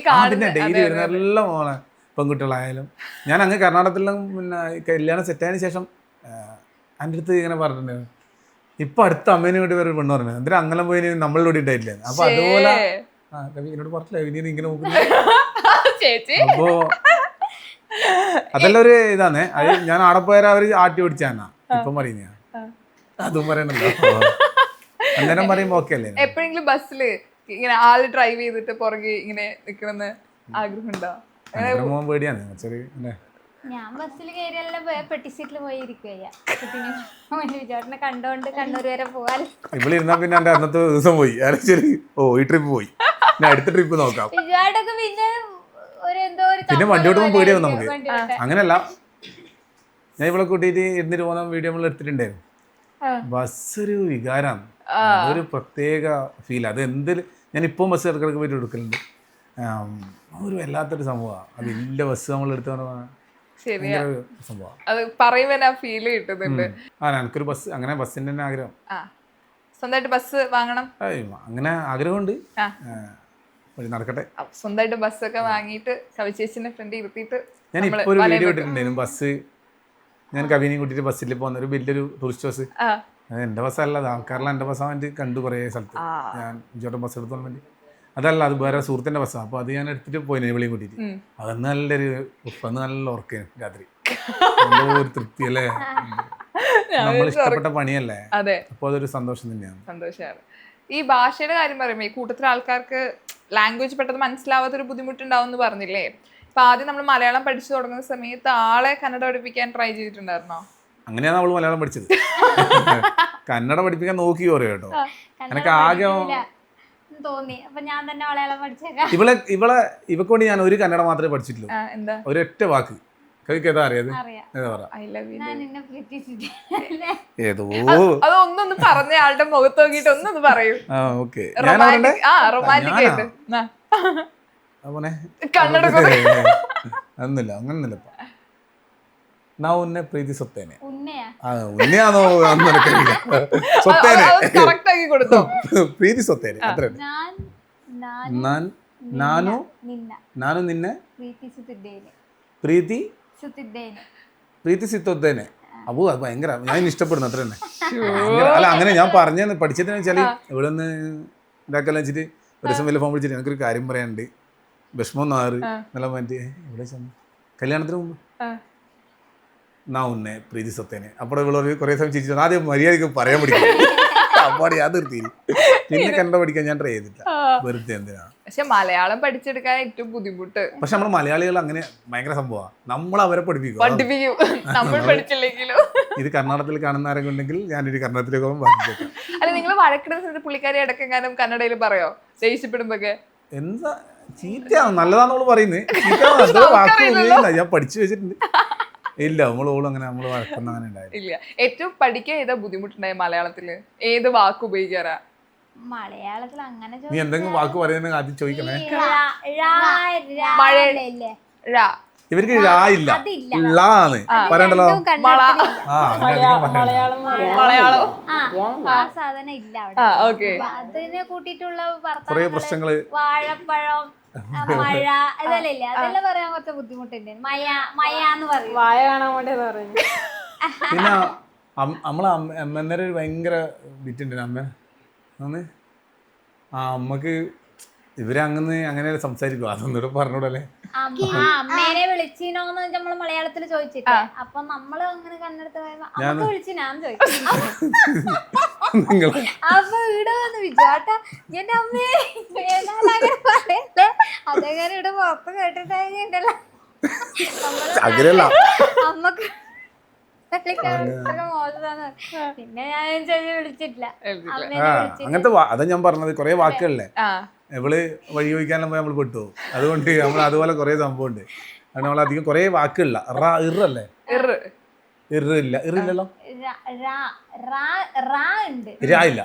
Speaker 2: ഡെയിലി വരുന്ന എല്ലാം മോളെ പെൺകുട്ടികളായാലും. ഞാൻ അങ്ങ് കർണാടകത്തിലും പിന്നെ കല്യാണം സെറ്റായതിനു ശേഷം എൻ്റെ അടുത്ത് ഇങ്ങനെ പറഞ്ഞിട്ടുണ്ട്, ഇപ്പൊ അടുത്ത അമ്മേനെ കൂടി വേറെ പെണ്ണ് പറഞ്ഞു, എന്തിനാ അങ്ങനെ പോയി നമ്മളിലൂടെ ഉണ്ടായിട്ടില്ല. അപ്പൊ അതുപോലെ എന്നോട് പറഞ്ഞില്ല ഇനി ഇങ്ങനെ നോക്കുന്നു. അപ്പോ അതെല്ലാം ഒരു ഇതാന്നേ. അത് ഞാൻ ആടെ പോയാൽ അവര് ആട്ടി ഓടിച്ചാന്നാ ഇപ്പം പറയുന്ന. അതും പറയണല്ലോ, അന്നേരം പറയുമ്പോ ഓക്കെ അല്ലേ.
Speaker 1: എപ്പോഴെങ്കിലും ബസ്സില് ഇങ്ങനെ ആള് ഡ്രൈവ് ചെയ്തിട്ട് പുറകെ ഇങ്ങനെ നിക്കണമെന്ന് ആഗ്രഹം ഉണ്ടോ?
Speaker 2: പോകാൻ പേടിയാണ്.
Speaker 3: ഞാൻ ബസ്സിൽ കയറിയെല്ലാം പെട്ടി സീറ്റിൽ പോയി ഇരിക്കുകയ്യ. വിചാരിനെ കണ്ടോണ്ട് കണ്ണൂർ വരെ പോകാൻ.
Speaker 2: ഇവിടെ ഇരുന്നാ പിന്നെ എന്റെ അന്നത്തെ ദിവസം പോയി. ഈ ട്രിപ്പ് പോയി, അടുത്ത ട്രിപ്പ് നോക്കാം.
Speaker 3: വിചാരൊക്കെ
Speaker 2: പിന്നെ വണ്ടി ഓട്ടുമ്പോൾ പേടിയാവും നമുക്ക്. അങ്ങനെയല്ല, ഞാൻ ഇവിടെ കൂട്ടിയിട്ട് ഇരുന്നിട്ട് പോകുന്ന വീഡിയോ നമ്മൾ എടുത്തിട്ടുണ്ടായിരുന്നു. ബസ് ഒരു വികാരമാണ്, ഒരു പ്രത്യേക ഫീൽ. അത് എന്തിൽ ഞാൻ ഇപ്പം ബസ് ഇടക്കിടക്ക് പോയിട്ട് എടുക്കലുണ്ട്. ഒരു വല്ലാത്തൊരു സംഭവമാണ് അത്. വലിയ ബസ് നമ്മൾ എടുത്തു സംഭവം.
Speaker 1: അത് പറയുമ്പോ ഫീൽ കിട്ടുന്നുണ്ട്.
Speaker 2: എനിക്കൊരു ബസ്, അങ്ങനെ ബസ്സിന്റെ തന്നെ ആഗ്രഹം.
Speaker 1: സ്വന്തമായിട്ട് ബസ് വാങ്ങണം
Speaker 2: അങ്ങനെ ആഗ്രഹമുണ്ട്. നടക്കട്ടെ.
Speaker 1: സ്വന്തമായിട്ട് ബസ്സൊക്കെ വാങ്ങിയിട്ട് കവിച്ചേച്ചിന്റെ ഫ്രണ്ട് ഇരുത്തിയിട്ട്.
Speaker 2: ഞാൻ ഇപ്പൊ ഒരു വീഡിയോ ഇട്ടിട്ടുണ്ടായിരുന്നു. ബസ് ഞാൻ കവിനെയും കൂട്ടിട്ട് ബസ്സിൽ പോകുന്ന ഒരു വലിയൊരു ടൂറിസ്റ്റ് ബസ്. എന്റെ ബസ്സല്ല, ആൾക്കാരെല്ലാം എന്റെ ബസ് വേണ്ടി കണ്ടു കുറേ സ്ഥലത്ത്. ഞാൻ ഇഞ്ചോട്ടം ബസ് എടുത്തോളാൻ വേണ്ടി. അതല്ല, അത് വേറെ സുഹൃത്തിന്റെ ബസ്സാണ്. അപ്പൊ അത് ഞാൻ എടുത്തിട്ട് പോയി വിളിയും കൂട്ടിട്ട്. അതെന്ന് നല്ലൊരു നല്ല ഉറക്കേന് രാത്രി. ഒരു തൃപ്തി അല്ലേ, നമ്മൾ ഇഷ്ടപ്പെട്ട പണിയല്ലേ. അപ്പൊ അതൊരു സന്തോഷം തന്നെയാണ്.
Speaker 1: സന്തോഷമാണ്. ഈ ഭാഷയുടെ കാര്യം പറയുമ്പോ ഈ കൂട്ടത്തിലെ ആൾക്കാർക്ക് ലാംഗ്വേജ് പെട്ടെന്ന് മനസ്സിലാവാത്തൊരു ബുദ്ധിമുട്ടുണ്ടാവും എന്ന് പറഞ്ഞില്ലേ. ഇപ്പൊ ആദ്യം നമ്മൾ മലയാളം പഠിച്ചു തുടങ്ങുന്ന സമയത്ത് ആളെ കന്നഡ പഠിപ്പിക്കാൻ ട്രൈ ചെയ്തിട്ടുണ്ടായിരുന്നോ?
Speaker 2: അങ്ങനെയാണ് അവള് മലയാളം പഠിച്ചത്. കന്നഡ പഠിപ്പിക്കാൻ നോക്കി പറയോ കേട്ടോ. എനിക്ക് ആകെ
Speaker 3: തോന്നി. അപ്പൊ ഞാൻ തന്നെ മലയാളം പഠിച്ചേക്കാം.
Speaker 2: ഇവക്ക് വേണ്ടി ഞാൻ ഒരു കന്നഡ മാത്രമേ പഠിച്ചിട്ടുള്ളൂ. ഒരൊറ്റ വാക്ക് കവിക്ക് അറിയാതെ ഏതോ
Speaker 1: അതൊന്നൊന്ന് പറഞ്ഞ ആളുടെ മുഖത്ത് നോക്കിട്ട് ഒന്നൊന്ന് പറയൂ. റൊമാൻറ്റിക് ആയിട്ട് കന്നഡ
Speaker 2: ഒന്നുമില്ല, അങ്ങനൊന്നുമില്ല. നാ ഉന്നെ പ്രീതി സ്വത്തേനെ.
Speaker 3: ഉന്നയാണോ
Speaker 2: സ്വത്തേനെ
Speaker 1: കൊടുത്തോ?
Speaker 2: പ്രീതി സ്വത്തേനെ അത്ര. നാനു നിന്നെ പ്രീതി സിത്തോത്തേനെ. അപ്പോ അത് ഭയങ്കര ഞാൻ ഇഷ്ടപ്പെടുന്നു അത്ര തന്നെ. അല്ല അങ്ങനെ ഞാൻ പറഞ്ഞു പഠിച്ചതെന്ന് വെച്ചാല് ഇവിടെ നിന്ന് ഇതാക്കെല്ലാം വെച്ചിട്ട് ഒരു ദിവസം വലിയ ഫോൺ വിളിച്ചിട്ട് എനിക്കൊരു കാര്യം പറയാനുണ്ട്, വിഷമം നാറ് നല്ല മറ്റേ ഇവിടെ കല്യാണത്തിന് മുമ്പ് നാ ഉന്നെ പ്രീതി സ്വത്തേനെ. അപ്പോൾ ഇവിടെ കുറേ സമയം ചിരിച്ചു. ആദ്യം മര്യാദക്ക് പറയാൻ പഠിക്കും. അപ്പാടി അത് നിർത്തി. പിന്നെ കണ്ട പഠിക്കാൻ ഞാൻ ട്രൈ ചെയ്തില്ല, വെറുതെ എന്തിനാ.
Speaker 1: പക്ഷെ മലയാളം പഠിച്ചെടുക്കാൻ ഏറ്റവും ബുദ്ധിമുട്ട്.
Speaker 2: പക്ഷെ നമ്മൾ മലയാളികൾ അങ്ങനെ ഭയങ്കര സംഭവമാണ്, നമ്മൾ അവരെ പഠിപ്പിക്കും.
Speaker 1: നമ്മൾ പഠിച്ചില്ലെങ്കിലും.
Speaker 2: ഇത് കർണാടകത്തിൽ കാണുന്ന ആരെങ്കിലും ഉണ്ടെങ്കിൽ ഞാനൊരു കർണാടകത്തിലേക്ക് പോകുമ്പോൾ
Speaker 1: അല്ല, നിങ്ങൾ വഴക്കിടുന്ന സമയത്ത് പുള്ളിക്കാരി ഇടക്കെങ്ങാനും കന്നഡയിൽ പറയോ ദേഷ്യപ്പെടുമ്പൊക്കെ?
Speaker 2: എന്താ ചീത്തയാണ് നല്ലതാണെന്ന് പറയുന്നത്, ഞാൻ പഠിച്ചു വെച്ചിട്ടുണ്ട്. ഇല്ല നമ്മളോളും അങ്ങനെ നമ്മൾ വഴക്കൊന്നും അങ്ങനെ ഉണ്ടായില്ല.
Speaker 1: ഇല്ല. ഏറ്റവും പഠിക്കാൻ ഏതാ ബുദ്ധിമുട്ടുണ്ടായ മലയാളത്തില്? ഏത് വാക്ക് ഉപയോഗിക്കാറാ?
Speaker 3: മലയാളത്തിൽ അങ്ങനെ
Speaker 2: നീ എന്തെങ്കിലും വാക്ക് പറയുന്നത് ആദ്യം ചോദിക്കണേ. ഇവർക്ക് ഴ ഇല്ല, ള ആണ് പറയണ്ടല്ലോ.
Speaker 3: സാധനം ഇല്ല
Speaker 1: ഓക്കെ.
Speaker 3: അതിനെ കൂട്ടിയിട്ടുള്ള
Speaker 2: കുറെ പ്രശ്നങ്ങള്,
Speaker 3: വാഴപ്പഴം, മഴ ഇതല്ലേ, അതെല്ലാം പറയാൻ കുറച്ച് ബുദ്ധിമുട്ടുണ്ട്. മയ എന്ന് പറയും,
Speaker 4: വായ കാണാൻ വേണ്ടി പറയുന്നത്.
Speaker 2: പിന്നെ നമ്മളെ അമ്മേന്നേരം ഒരു ഭയങ്കര ബിറ്റുണ്ട് അമ്മ. അമ്മക്ക് അങ്ങനെ സംസാരിക്കും, അതൊന്നുകൂടെ പറഞ്ഞൂടല്ലേ.
Speaker 3: അമ്മേനെ വിളിച്ചിനോന്ന് നമ്മള് മലയാളത്തിൽ ചോദിച്ചിട്ട്, അപ്പൊ നമ്മള് അങ്ങനെ കണ്ണെടുത്ത് അമ്മക്ക് വിളിച്ചിനാന്ന് ചോദിക്കും. അപ്പൊ ഇവിടെ വന്ന് വിചാട്ടാ എന്റെ അമ്മയെ അങ്ങനെ പറയല്ലേ, അതേകാരം ഇവിടെ പുറത്ത് കേട്ടിട്ടുണ്ടല്ലോ അമ്മക്ക് മോശമാണ്. പിന്നെ ഞാൻ വിളിച്ചിട്ടില്ല.
Speaker 2: അങ്ങനത്തെ അതാ ഞാൻ പറഞ്ഞത്, കൊറേ വാക്കുകളില്ലേ ഇവള് വഴി ചോദിക്കാനും നമ്മൾ പെട്ടു. അതുകൊണ്ട് നമ്മൾ അതുപോലെ കുറെ സംഭവം ഉണ്ട്. അതുകൊണ്ട് നമ്മൾ അധികം കുറെ വാക്കുകളില്ല. ഇറല്ലേ, ഇറില്ലല്ലോ, രായില്ല.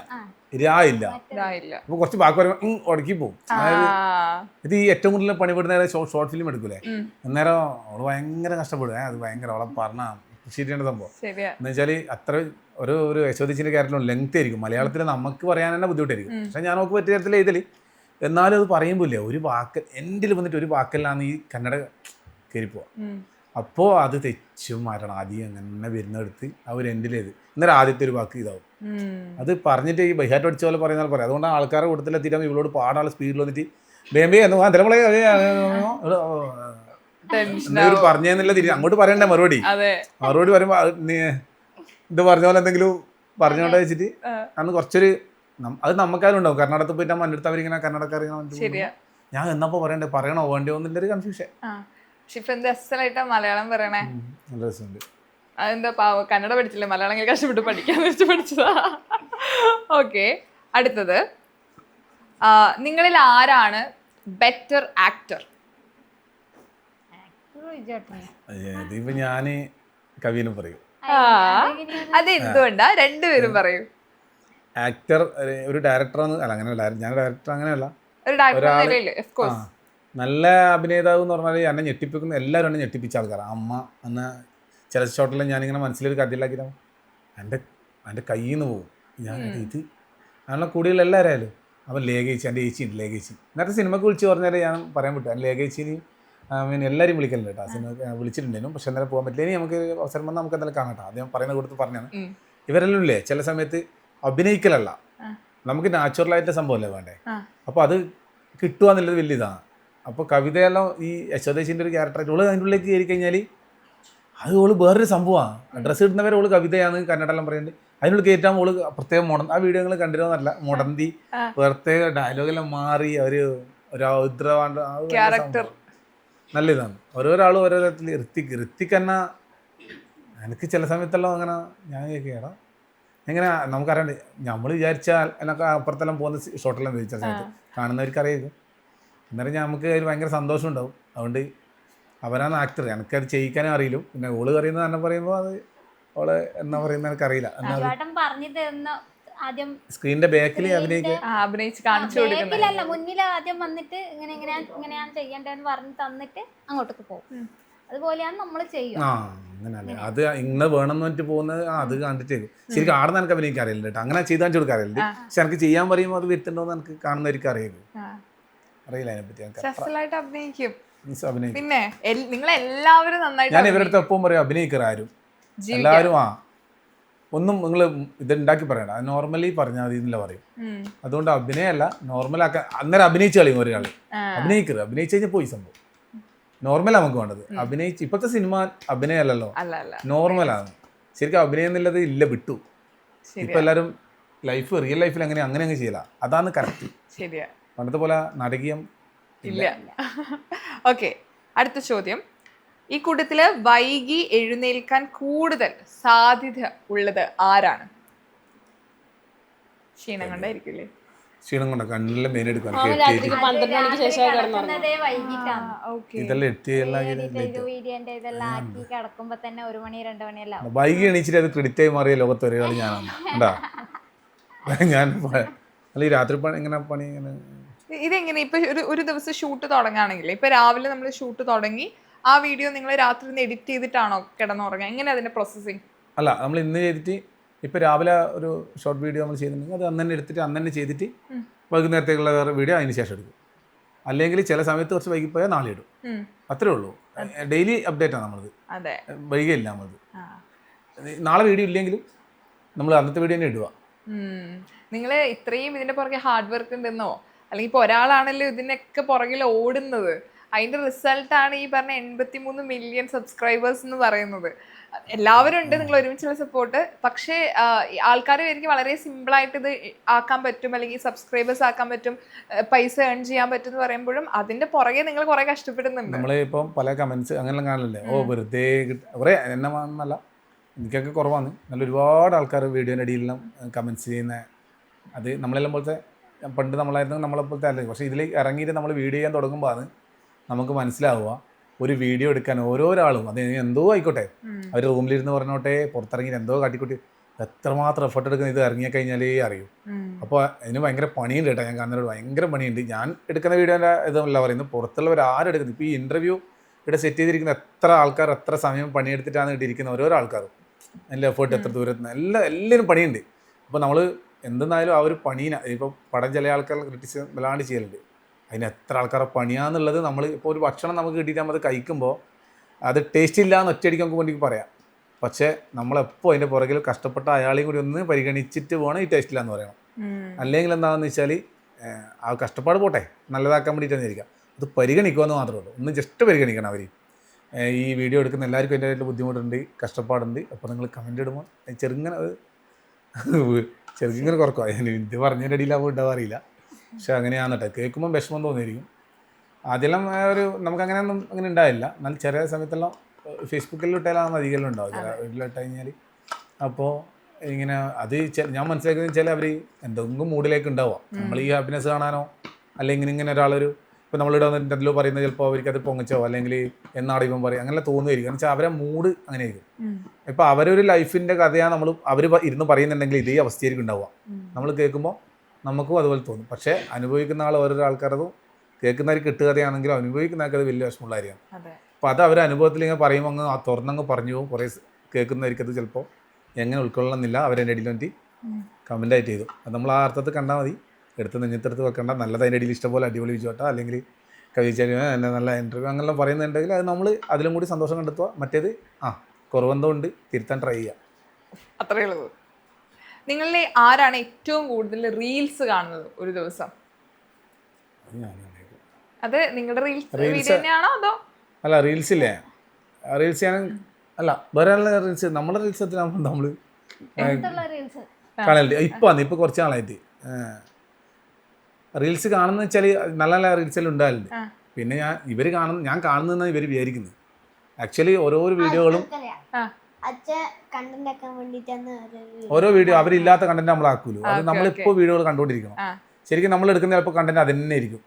Speaker 2: അപ്പൊ കുറച്ച് വാക്ക് പറയുമ്പോ ഉടക്കി പോകും. അതായത് ഇത് ഈ ഏറ്റവും കൂടുതൽ പണിപ്പെടുന്ന ഷോർട്ട് ഫിലിം എടുക്കൂലേ, അന്നേരം അവള് ഭയങ്കര കഷ്ടപ്പെടും. അത് ഭയങ്കര അവളെ പറഞ്ഞ ചെയ്യേണ്ട സംഭവം എന്ന് വെച്ചാല് അത്ര ഒരു യശോദിച്ചിന്റെ ക്യാരക്ടർ ലെങ്ത് ആയിരിക്കും. മലയാളത്തിൽ നമുക്ക് പറയാൻ തന്നെ ബുദ്ധിമുട്ടായിരിക്കും. പക്ഷെ ഞാൻ നമുക്ക് പറ്റിയ തരത്തിൽ എഴുതല്. എന്നാലും അത് പറയുമ്പോൾ ഇല്ലേ, ഒരു വാക്ക് എൻ്റെ വന്നിട്ട് ഒരു വാക്കെല്ലാം ഈ കന്നഡ കയറിപ്പോവാ. അപ്പോൾ അത് തെച്ചും മാറ്റണം. ആദ്യം അങ്ങനെ വരുന്നെടുത്ത് അവർ എൻഡിലേത് എന്നാലും ആദ്യത്തെ ഒരു വാക്ക് ഇതാവും. അത് പറഞ്ഞിട്ട് ഈ ബൈഹാറ്റ് അടിച്ച പോലെ പറയുന്നാൽ പറയാം. അതുകൊണ്ട് ആൾക്കാരെ കൂട്ടത്തിലെത്തിയിട്ട് ഇവളോട് പാടാനുള്ള സ്പീഡിൽ വന്നിട്ട് ബേബേ എന്ന് തലമുള പറഞ്ഞെന്നില്ല തിരി അങ്ങോട്ട് പറയണ്ടേ മറുപടി പറയുമ്പോ ഇത് പറഞ്ഞ പോലെ എന്തെങ്കിലും പറഞ്ഞോണ്ട് വെച്ചിട്ട് അന്ന് കുറച്ചൊരു അത് നമുക്കാരും ഉണ്ടാവും. കർണാടകത്തിൽ പോയിട്ട് അമ്മ അടുത്ത് അവരിങ്ങനെ കന്നഡക്കാർ ഞാൻ എന്നപ്പോ പറയണോ വേണ്ടിയോ എന്നുള്ളൊരു കൺഫ്യൂഷൻ.
Speaker 1: മലയാളം പറയണേ
Speaker 2: നല്ല രസമുണ്ട്.
Speaker 1: അതെന്താ കന്നഡ പഠിച്ചില്ലേ, മലയാളം കഷ്ടപ്പെട്ട് പഠിക്കാൻ വെച്ച് പഠിച്ചതാ. ഓക്കെ, അടുത്തത് നിങ്ങളിൽ ആരാണ് ബെറ്റർ ആക്ടർ?
Speaker 2: ഇതിപ്പോ ഞാന് കവിനെ പറയും.
Speaker 1: അതെന്തുകൊണ്ടാ? രണ്ടുപേരും പറയും.
Speaker 2: ആക്ടർ ഒരു ഡയറക്ടറാണ്, അല്ല അങ്ങനെ ഞാൻ ഡയറക്ടർ അങ്ങനെയല്ല, നല്ല അഭിനേതാവ് എന്ന് പറഞ്ഞാൽ എന്നെ ഞെട്ടിപ്പിക്കുന്ന എല്ലാവരും എന്നെ ഞെട്ടിപ്പിച്ച ആൾക്കാരാണ്. അമ്മ അന്ന് ചില ഷോട്ടിലും ഞാനിങ്ങനെ മനസ്സിലൊരു കഥയിലാക്കിയാൽ എൻ്റെ കയ്യിൽ നിന്ന് പോകും. ഞാൻ ഇത് അങ്ങനെ കൂടുതൽ എല്ലാവരും ആയാലും അപ്പം ലേഖേച്ചി, എൻ്റെ ഏച്ചി ഉണ്ട് ലേഖേച്ചി. നേരത്തെ സിനിമക്ക് വിളിച്ച് പറഞ്ഞാൽ ഞാൻ പറയാൻ പറ്റും ലേഖേച്ചിന് എല്ലാവരും വിളിക്കലുണ്ട് കേട്ടോ. സിനിമ വിളിച്ചിട്ടുണ്ടായിരുന്നു, പക്ഷെ എന്തായാലും പോകാൻ പറ്റില്ല. ഇനി നമുക്ക് അവസരം വന്നാൽ നമുക്ക് എന്തായാലും കാണാം കേട്ടോ. അത് ഞാൻ പറയുന്ന കൊടുത്ത് പറഞ്ഞാണ്. ഇവരെല്ലാം ഇല്ലേ ചില സമയത്ത് അഭിനയിക്കലല്ല, നമുക്ക് നാച്ചുറലായിട്ട് സംഭവമല്ലേ വേണ്ടേ. അപ്പോൾ അത് കിട്ടുക എന്നുള്ളത് വലിയ ഇതാണ്. അപ്പോൾ കവിതയെല്ലാം ഈ യശോദേശിൻ്റെ ഒരു ക്യാരക്ടറായിട്ട് ഓള് അതിൻ്റെ ഉള്ളിലേക്ക് കയറി കഴിഞ്ഞാൽ അത് ഓള് വേറൊരു സംഭവമാണ്. ഡ്രസ്സ് ഇടുന്നവരെ ഓള് കവിതയാണ് കന്നഡ എല്ലാം പറയുന്നത്. അതിനുള്ളിൽ കയറ്റാൻ ഓള് പ്രത്യേകം ആ വീഡിയോ നിങ്ങൾ കണ്ടിരുന്നല്ല, മുടന്തി പ്രത്യേക ഡയലോഗെല്ലാം മാറി ഒരു ക്യാരക്ടർ നല്ല ഇതാണ്. ഓരോരാളും ഓരോ തരത്തിൽ ഋത്തിക്ക് തന്നെ എനിക്ക് ചില സമയത്തെല്ലാം അങ്ങനെ ഞാൻ കേൾക്കുകയാണ്. എങ്ങനെ നമുക്കറിയാണ്ട് നമ്മൾ വിചാരിച്ചാൽ എന്നൊക്കെ അപ്പുറത്തെല്ലാം പോകുന്ന ഷോട്ടെല്ലാം വിളിച്ച സമയത്ത് കാണുന്നവർക്ക് അറിയാം. അന്നേരം നമുക്ക് അതിൽ ഭയങ്കര സന്തോഷം ഉണ്ടാവും. അതുകൊണ്ട് അവരാണ് ആക്ടർ. എനിക്കത് ചെയ്യിക്കാനും അറിയില്ല. പിന്നെ ഓള് പറയുന്നത് എന്നെ പറയുമ്പോൾ അത് ഓള് എന്നാ പറയുന്നത് എനിക്കറിയില്ല. സ്ക്രീനിന്റെ ബാക്കിൽ
Speaker 1: അഭിനയിച്ച് കാണിച്ചു കൊടുക്കില്ല,
Speaker 3: മുന്നിൽ ആദ്യം വന്നിട്ട് ഇങ്ങനെയാണ് ചെയ്യേണ്ടതെന്ന് പറഞ്ഞു തന്നിട്ട് അങ്ങോട്ടേക്ക് പോകും. അതുപോലെയാണ് നമ്മൾ ചെയ്യും.
Speaker 2: അങ്ങനല്ലേ, അത് ഇങ്ങനെ വേണമെന്ന് പറഞ്ഞിട്ട് പോകുന്നത് അത് കണ്ടിട്ട് ശരിക്കും ആടുന്ന എനിക്ക് അഭിനയിക്കാൻ അറിയില്ല കേട്ടോ. അങ്ങനെ ചെയ്താൽ കൊടുക്കാറില്ല. പക്ഷെ എനിക്ക് ചെയ്യാൻ പറയുമ്പോൾ അത് വരുത്തുണ്ടോന്ന് എനിക്ക് കാണുന്നവർക്ക് അറിയില്ല.
Speaker 1: അഭിനയിക്കും. പിന്നെ നിങ്ങൾ എല്ലാവരും നന്നായിട്ട്
Speaker 2: ഞാൻ ഇവരുടെ ഒപ്പം പറയും അഭിനയിക്കറ ആരും എല്ലാവരും ഒന്നും നിങ്ങൾ ഇത് ഉണ്ടാക്കി പറയണ്ട, അത് നോർമലി പറഞ്ഞാൽ മതി എന്നില്ല പറയും. അതുകൊണ്ട് അഭിനയമല്ല നോർമലാക്കാൻ അന്നേരം അഭിനയിച്ച് കളിയും ഒരാൾ. അഭിനയിക്കരുത്, അഭിനയിച്ച് കഴിഞ്ഞാൽ പോയി സംഭവം. നോർമലാണ് നമുക്ക് വേണ്ടത്. അഭിനയിച്ച് ഇപ്പോഴത്തെ സിനിമ അഭിനയമല്ലല്ലോ, നോർമലാണ്. ശരിക്കും അഭിനയം എന്നുള്ളത് ഇല്ല, വിട്ടു. ഇപ്പൊ എല്ലാവരും ലൈഫ് റിയൽ ലൈഫിൽ അങ്ങനെ അങ്ങ് ചെയ്യില്ല. അതാണ് കറക്റ്റ്.
Speaker 1: ശരിയാ,
Speaker 2: പണ്ടത്തെ പോലെ നാടകീയം
Speaker 1: ഇല്ല. ഓക്കെ, അടുത്ത ചോദ്യം. ഈ കൂട്ടത്തില് വൈകി എഴുന്നേൽക്കാൻ കൂടുതൽ സാധ്യത ഉള്ളത് ആരാണ്? ക്ഷീണം കൊണ്ടായിരിക്കില്ലേ?
Speaker 2: ക്ഷീണം കൊണ്ട് കണ്ണിലെ മെയിൻ എടുക്കാൻ
Speaker 4: രാത്രിക്ക് 12 മണിക്ക് ശേഷം കിടന്നുറങ്ങും.
Speaker 3: വൈകിട്ടാണ്
Speaker 2: ഇതെല്ലാം
Speaker 3: വീഡിയോന്റെ ഇതെല്ലാം ആക്കി കിടക്കുമ്പോ തന്നെ 1 മണി 2 മണിയെല്ലാം
Speaker 2: വൈകി എണീച്ചിട്ട് അത് ക്രെഡിറ്റ് ആയി മാറിയ ലോകത്ത് ഒരേ ആള് ഞാനാണ്. ഉണ്ടാ ഞാൻ അല്ല ഈ രാത്രി പണി ഇങ്ങനെ
Speaker 1: ഇതെങ്ങനെ ഇപ്പൊ ഒരു ദിവസം ഷൂട്ട് തുടങ്ങുകയാണെങ്കിൽ ഇപ്പൊ രാവിലെ നമ്മൾ ഷൂട്ട് തുടങ്ങി ആ വീഡിയോ നിങ്ങൾ രാത്രി എഡിറ്റ് ചെയ്തിട്ടാണോ കിടന്നുറങ്ങുക? എങ്ങനെ അതിന്റെ പ്രോസസ്സിങ്?
Speaker 2: അല്ല, നമ്മൾ ഇന്ന് ചെയ്തിട്ട് ഇപ്പൊ രാവിലെ ഒരു ഷോർട്ട് വീഡിയോ നമ്മൾ ചെയ്തിട്ടുണ്ടെങ്കിൽ അത് അന്ന് തന്നെ എടുത്തിട്ട് അന്ന് തന്നെ ചെയ്തിട്ട് വൈകുന്നേരത്തേക്കുള്ള വേറെ വീഡിയോ അതിന് ശേഷം എടുക്കും. അല്ലെങ്കിൽ ചില സമയത്ത് കുറച്ച് വൈകിപ്പോയാൽ നാളെ ഇടും. അത്രേ ഉള്ളൂ. ഡെയിലി അപ്ഡേറ്റ് ആണ് നമ്മളത്. വൈകിയില്ല നമ്മളത്. നാളെ വീഡിയോ ഇല്ലെങ്കിലും നമ്മൾ അന്നത്തെ വീഡിയോ തന്നെ ഇടുക.
Speaker 1: നിങ്ങൾ ഇത്രയും ഇതിന്റെ പുറകെ ഹാർഡ് വർക്ക് ഉണ്ടെന്നോ, അല്ലെങ്കിൽ ഇപ്പൊ ഒരാളാണല്ലോ ഇതിനൊക്കെ പുറകിൽ ഓടുന്നത്, അതിന്റെ റിസൾട്ടാണ് ഈ പറഞ്ഞ 83 മില്യൺ സബ്സ്ക്രൈബേഴ്സ് എന്ന് പറയുന്നത്. എല്ലാവരും ഉണ്ട്, നിങ്ങൾ ഒരുമിച്ചുള്ള സപ്പോർട്ട്. പക്ഷേ ആൾക്കാർ എനിക്ക് വളരെ സിമ്പിളായിട്ട് ഇത് ആക്കാൻ പറ്റും, അല്ലെങ്കിൽ സബ്സ്ക്രൈബേഴ്സ് ആക്കാൻ പറ്റും, പൈസ ഏൺ ചെയ്യാൻ പറ്റും എന്ന് പറയുമ്പോഴും അതിന്റെ പുറകെ നിങ്ങൾ കുറെ കഷ്ടപ്പെടുന്നുണ്ട്.
Speaker 2: നമ്മളിപ്പം പല കമന്റ്സ് അങ്ങനെല്ലാം കാണലില്ലേ, വെറുതെ കുറെ എന്നെ എന്നല്ല, എനിക്കൊക്കെ കുറവാണ്. നല്ല ഒരുപാട് ആൾക്കാർ വീഡിയോൻ്റെ അടിയിലെല്ലാം കമന്റ്സ് ചെയ്യുന്ന, അത് നമ്മളെല്ലാം പോലത്തെ പണ്ട് നമ്മളായിരുന്നു നമ്മളെപ്പോലത്തെ അല്ലേ. പക്ഷേ ഇതിൽ ഇറങ്ങിയിട്ട് നമ്മൾ വീഡിയോ ചെയ്യാൻ തുടങ്ങുമ്പോൾ ആണ് നമുക്ക് മനസ്സിലാവുക ഒരു വീഡിയോ എടുക്കാൻ ഓരോരാളും, അത് എന്തോ ആയിക്കോട്ടെ, അവർ റൂമിലിരുന്ന് പറഞ്ഞോട്ടെ, പുറത്തിറങ്ങിയിട്ട് എന്തോ കാട്ടിക്കൂട്ടി എത്രമാത്രം എഫർട്ട് എടുക്കുന്നത് ഇത് ഇറങ്ങിയ കഴിഞ്ഞാലേ അറിയൂ. അപ്പോൾ അതിന് ഭയങ്കര പണിയുണ്ട് കേട്ടോ. ഞാൻ കാണുന്നവരോട് ഭയങ്കര പണിയുണ്ട്. ഞാൻ എടുക്കുന്ന വീഡിയോൻ്റെ ഇതല്ല പറയുന്നത്, പുറത്തുള്ളവർ ആരെടുക്കുന്നത്. ഇപ്പോൾ ഈ ഇൻ്റർവ്യൂ ഇവിടെ സെറ്റ് ചെയ്തിരിക്കുന്ന എത്ര ആൾക്കാർ എത്ര സമയം പണിയെടുത്തിട്ടാണ് ഇട്ടിരിക്കുന്നത്. ഓരോ ആൾക്കാരും അതിൻ്റെ എഫേർട്ട് എത്ര ദൂരത്തുനിന്ന് എല്ലാവരും പണിയുണ്ട്. അപ്പോൾ നമ്മൾ എന്തെന്നായാലും ആ ഒരു പണീനെ ഇപ്പോൾ പടം ചില ആൾക്കാർ ക്രിറ്റിസ് വല്ലാണ്ട് ചെയ്യലുണ്ട്. അതിന് എത്ര ആൾക്കാരെ പണിയാന്നുള്ളത് നമ്മൾ ഇപ്പോൾ ഒരു ഭക്ഷണം നമുക്ക് കിട്ടിയിട്ട് നമ്മൾ കഴിക്കുമ്പോൾ അത് ടേസ്റ്റ് ഇല്ല എന്ന് ഒറ്റയടിക്ക് നമുക്ക് വേണ്ടി പറയാം. പക്ഷേ നമ്മളെപ്പോൾ അതിൻ്റെ പുറകിൽ കഷ്ടപ്പെട്ട അയാളെയും കൂടി ഒന്ന് പരിഗണിച്ചിട്ട് വേണം ഈ ടേസ്റ്റ് ഇല്ല എന്ന് പറയണം. അല്ലെങ്കിൽ എന്താണെന്ന് വെച്ചാൽ ആ കഷ്ടപ്പാട് പോട്ടെ, നല്ലതാക്കാൻ വേണ്ടിയിട്ടാണ് ഇരിക്കുക, അത് പരിഗണിക്കുമെന്ന് മാത്രമേ ഉള്ളൂ. ഒന്ന് ജസ്റ്റ് പരിഗണിക്കണം അവർ. ഈ വീഡിയോ എടുക്കുന്ന എല്ലാവർക്കും എൻ്റെ ആയിട്ട് ബുദ്ധിമുട്ടുണ്ട്, കഷ്ടപ്പാടുണ്ട്. അപ്പോൾ നിങ്ങൾ കമൻ്റ് ഇടുമ്പോൾ ചെറുങ്ങനെ കുറക്കുക. ഇത് പറഞ്ഞതിൻ്റെ ഇടയിലാവുമ്പോൾ ഉണ്ടാവാറില്ല. പക്ഷെ അങ്ങനെയാണ് കേട്ടോ. കേൾക്കുമ്പോൾ വിഷമം തോന്നിയിരിക്കും. ആദ്യമെല്ലാം നമുക്കങ്ങനെയൊന്നും അങ്ങനെ ഉണ്ടായില്ല. എന്നാൽ ചെറിയ സമയത്തെല്ലാം ഫേസ്ബുക്കിൽ ഇട്ടാലാണ് അധികം ഉണ്ടാവും ചില വീട്ടിലിട്ട് കഴിഞ്ഞാൽ. അപ്പോൾ ഇങ്ങനെ അത് ഞാൻ മനസ്സിലാക്കുന്നത് വെച്ചാൽ അവർ എന്തെങ്കിലും മൂഡിലേക്ക് ഉണ്ടാവുക. നമ്മൾ ഈ ഹാപ്പിനെസ് കാണാനോ അല്ലെങ്കിൽ ഇങ്ങനെ ഒരാളൊരു ഇപ്പോൾ നമ്മളിവിടെ വന്നിട്ട് എന്തെല്ലോ പറയുന്നത് ചിലപ്പോൾ അവർക്ക് അത് പൊങ്ങിച്ചോ അല്ലെങ്കിൽ എന്നാണ് ഇപ്പം പറയും അങ്ങനെ തോന്നുമായിരിക്കും. എന്ന് വെച്ചാൽ അവരെ മൂഡ് അങ്ങനെ ആയിരിക്കും. ഇപ്പോൾ അവരൊരു ലൈഫിൻ്റെ കഥയാണ് അവർ ഇരുന്ന് പറയുന്നുണ്ടെങ്കിൽ ഇതേ അവസ്ഥയായിരിക്കും ഉണ്ടാവുക. നമ്മൾ കേൾക്കുമ്പോൾ നമുക്കും അതുപോലെ തോന്നും. പക്ഷേ അനുഭവിക്കുന്ന ഓരോരോ ആൾക്കാരതും കേൾക്കുന്നവർക്ക് കിട്ടുകഥയാണെങ്കിലും അനുഭവിക്കുന്നവർക്ക് അത് വലിയ വിഷമമുള്ള കാര്യമാണ്. അപ്പോൾ അത് അവർ അനുഭവത്തിൽ ഇങ്ങനെ പറയുമ്പോൾ അങ്ങ് തുറന്നങ്ങ് പറഞ്ഞു പോകും. കുറേ കേൾക്കുന്നവർക്കത് ചിലപ്പോൾ എങ്ങനെ ഉൾക്കൊള്ളണമെന്നില്ല. അവരെൻ്റെ ഇടയിൽ വേണ്ടി കമൻ്റായിട്ട് ചെയ്തു. അത് നമ്മൾ ആ അർത്ഥത്തിൽ കണ്ടാൽ മതി. എടുത്ത് നെഞ്ഞത്തെടുത്ത് വെക്കേണ്ട. നല്ലത് അതിൻ്റെ ഇടയിൽ ഇഷ്ടംപോലെ അടിപൊളി വിജോട്ടോ അല്ലെങ്കിൽ കവിച്ചാൽ എന്നെ നല്ല ഇൻ്റർവ്യൂ അങ്ങനെല്ലാം പറയുന്നുണ്ടെങ്കിൽ അത് നമ്മൾ അതിലും കൂടി സന്തോഷം കണ്ടെത്തുക. മറ്റേത് കുറവെന്തോ ഉണ്ട് തിരുത്താൻ ട്രൈ ചെയ്യുക.
Speaker 1: അത്രയേ ഉള്ളൂ. നിങ്ങളിൽ ആരാണ് ഏറ്റവും കൂടുതൽ റീൽസ് കാണുന്നത് ഒരു ദിവസം? അത് നിങ്ങളുടെ റീൽസ് തന്നെയാണോ അതോ?
Speaker 2: അല്ല, റീൽസില്ലേ, റീൽസ് ഞാൻ അല്ല വേറെ റീൽസ് നമ്മുടെ റീൽസ് എത്തിനാകുമ്പോൾ നമ്മൾ കാണലുണ്ട്. ഇപ്പം കുറച്ച് നാളായിട്ട് റീൽസ് കാണുന്ന വെച്ചാൽ നല്ല നല്ല റീൽസെല്ലാം ഉണ്ടാകലുണ്ട്. പിന്നെ ഞാൻ കാണുന്നതെന്നാണ് ഇവർ വിചാരിക്കുന്നത്. ആക്ച്വലി ഓരോരോ വീഡിയോകളും ഓരോ വീഡിയോ അവരില്ലാത്ത കണ്ടന്റ് നമ്മളാക്കൂലോ. അത് നമ്മളിപ്പോൾ വീഡിയോകൾ കണ്ടുകൊണ്ടിരിക്കണം. ശരിക്കും നമ്മൾ എടുക്കുന്ന ചിലപ്പോൾ കണ്ടന്റ് അത് തന്നെ ആയിരിക്കും.